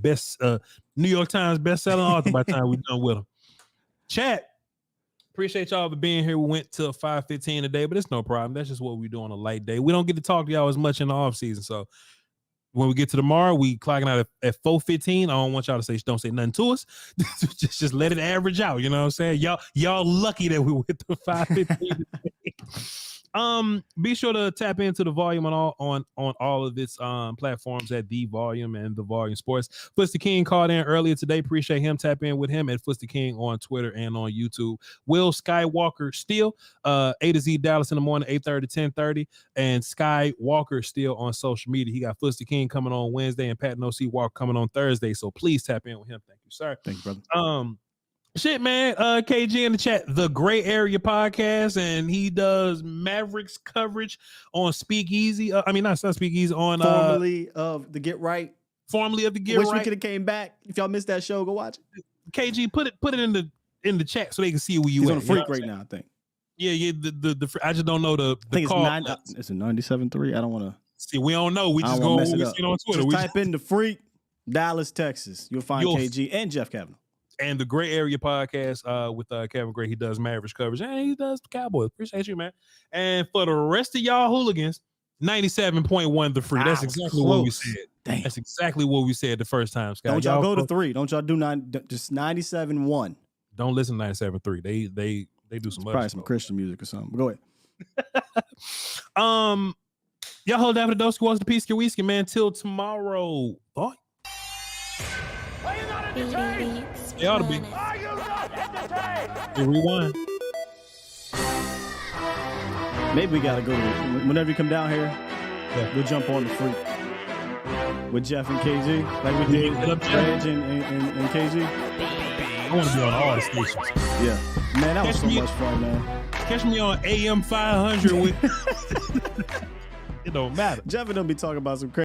New York Times best-selling author by the time we're done with him. Chat. Appreciate y'all for being here. We went till 5:15 today, but it's no problem. That's just what we do on a light day. We don't get to talk to y'all as much in the off season. So when we get to tomorrow, we clocking out at 4:15. I don't want y'all to don't say nothing to us. just let it average out. You know what I'm saying? Y'all lucky that we went to 5:15. Be sure to tap into the volume on all of its platforms at The Volume and The Volume Sports. Fusty King called in earlier today. Appreciate him. Tap in with him at Fusty King on Twitter and on YouTube. Will Skywalker Steele, A to Z Dallas in the morning, 8:30 to 10:30, and Skywalker Steele on social media. He got Fusty King coming on Wednesday and Pat NOC Walker coming on Thursday. So please tap in with him. Thank you, sir. Thank you, brother. Shit, man. KG in the chat, the Gray Area podcast, and he does Mavericks coverage on Speakeasy. Not Speakeasy, on formerly of the Get Right. Formerly of the Get Wish Right. we could have came back. If y'all missed that show, go watch it. KG, put it in the chat so they can see where you He's at. on a freak right now, I think. Yeah. The I just don't know the I think call. it's a 97.3. I don't want to see. We don't know. We just go on Twitter. Just type in the Freak, Dallas, Texas. You'll find KG and Jeff Kavanaugh. And the Gray Area podcast with Kevin Gray. He does Mavericks coverage and he does the Cowboys. Appreciate you, man. And for the rest of y'all hooligans, 97.1 the Free. That's exactly what we said. Damn. That's exactly what we said the first time, Scott. Don't y'all go to 3. Don't y'all do 9, just 97.1. Don't listen to 97.3. They do some other probably some Christian music or something. But go ahead. Y'all hold down for the Dosky Wants the Peace Whiskey, man. Till tomorrow. Boy. Are you not entertained? They ought to be. Are you not entertained? Rewind. Maybe we gotta go whenever you come down here. Yeah. We'll jump on the Freak with Jeff and KG, like we did with Reg and KG. I want to be on all the stations. Yeah, man, that was so much fun, man. Catch me on AM 500 with. It don't matter. Jeff and them be talking about some crazy.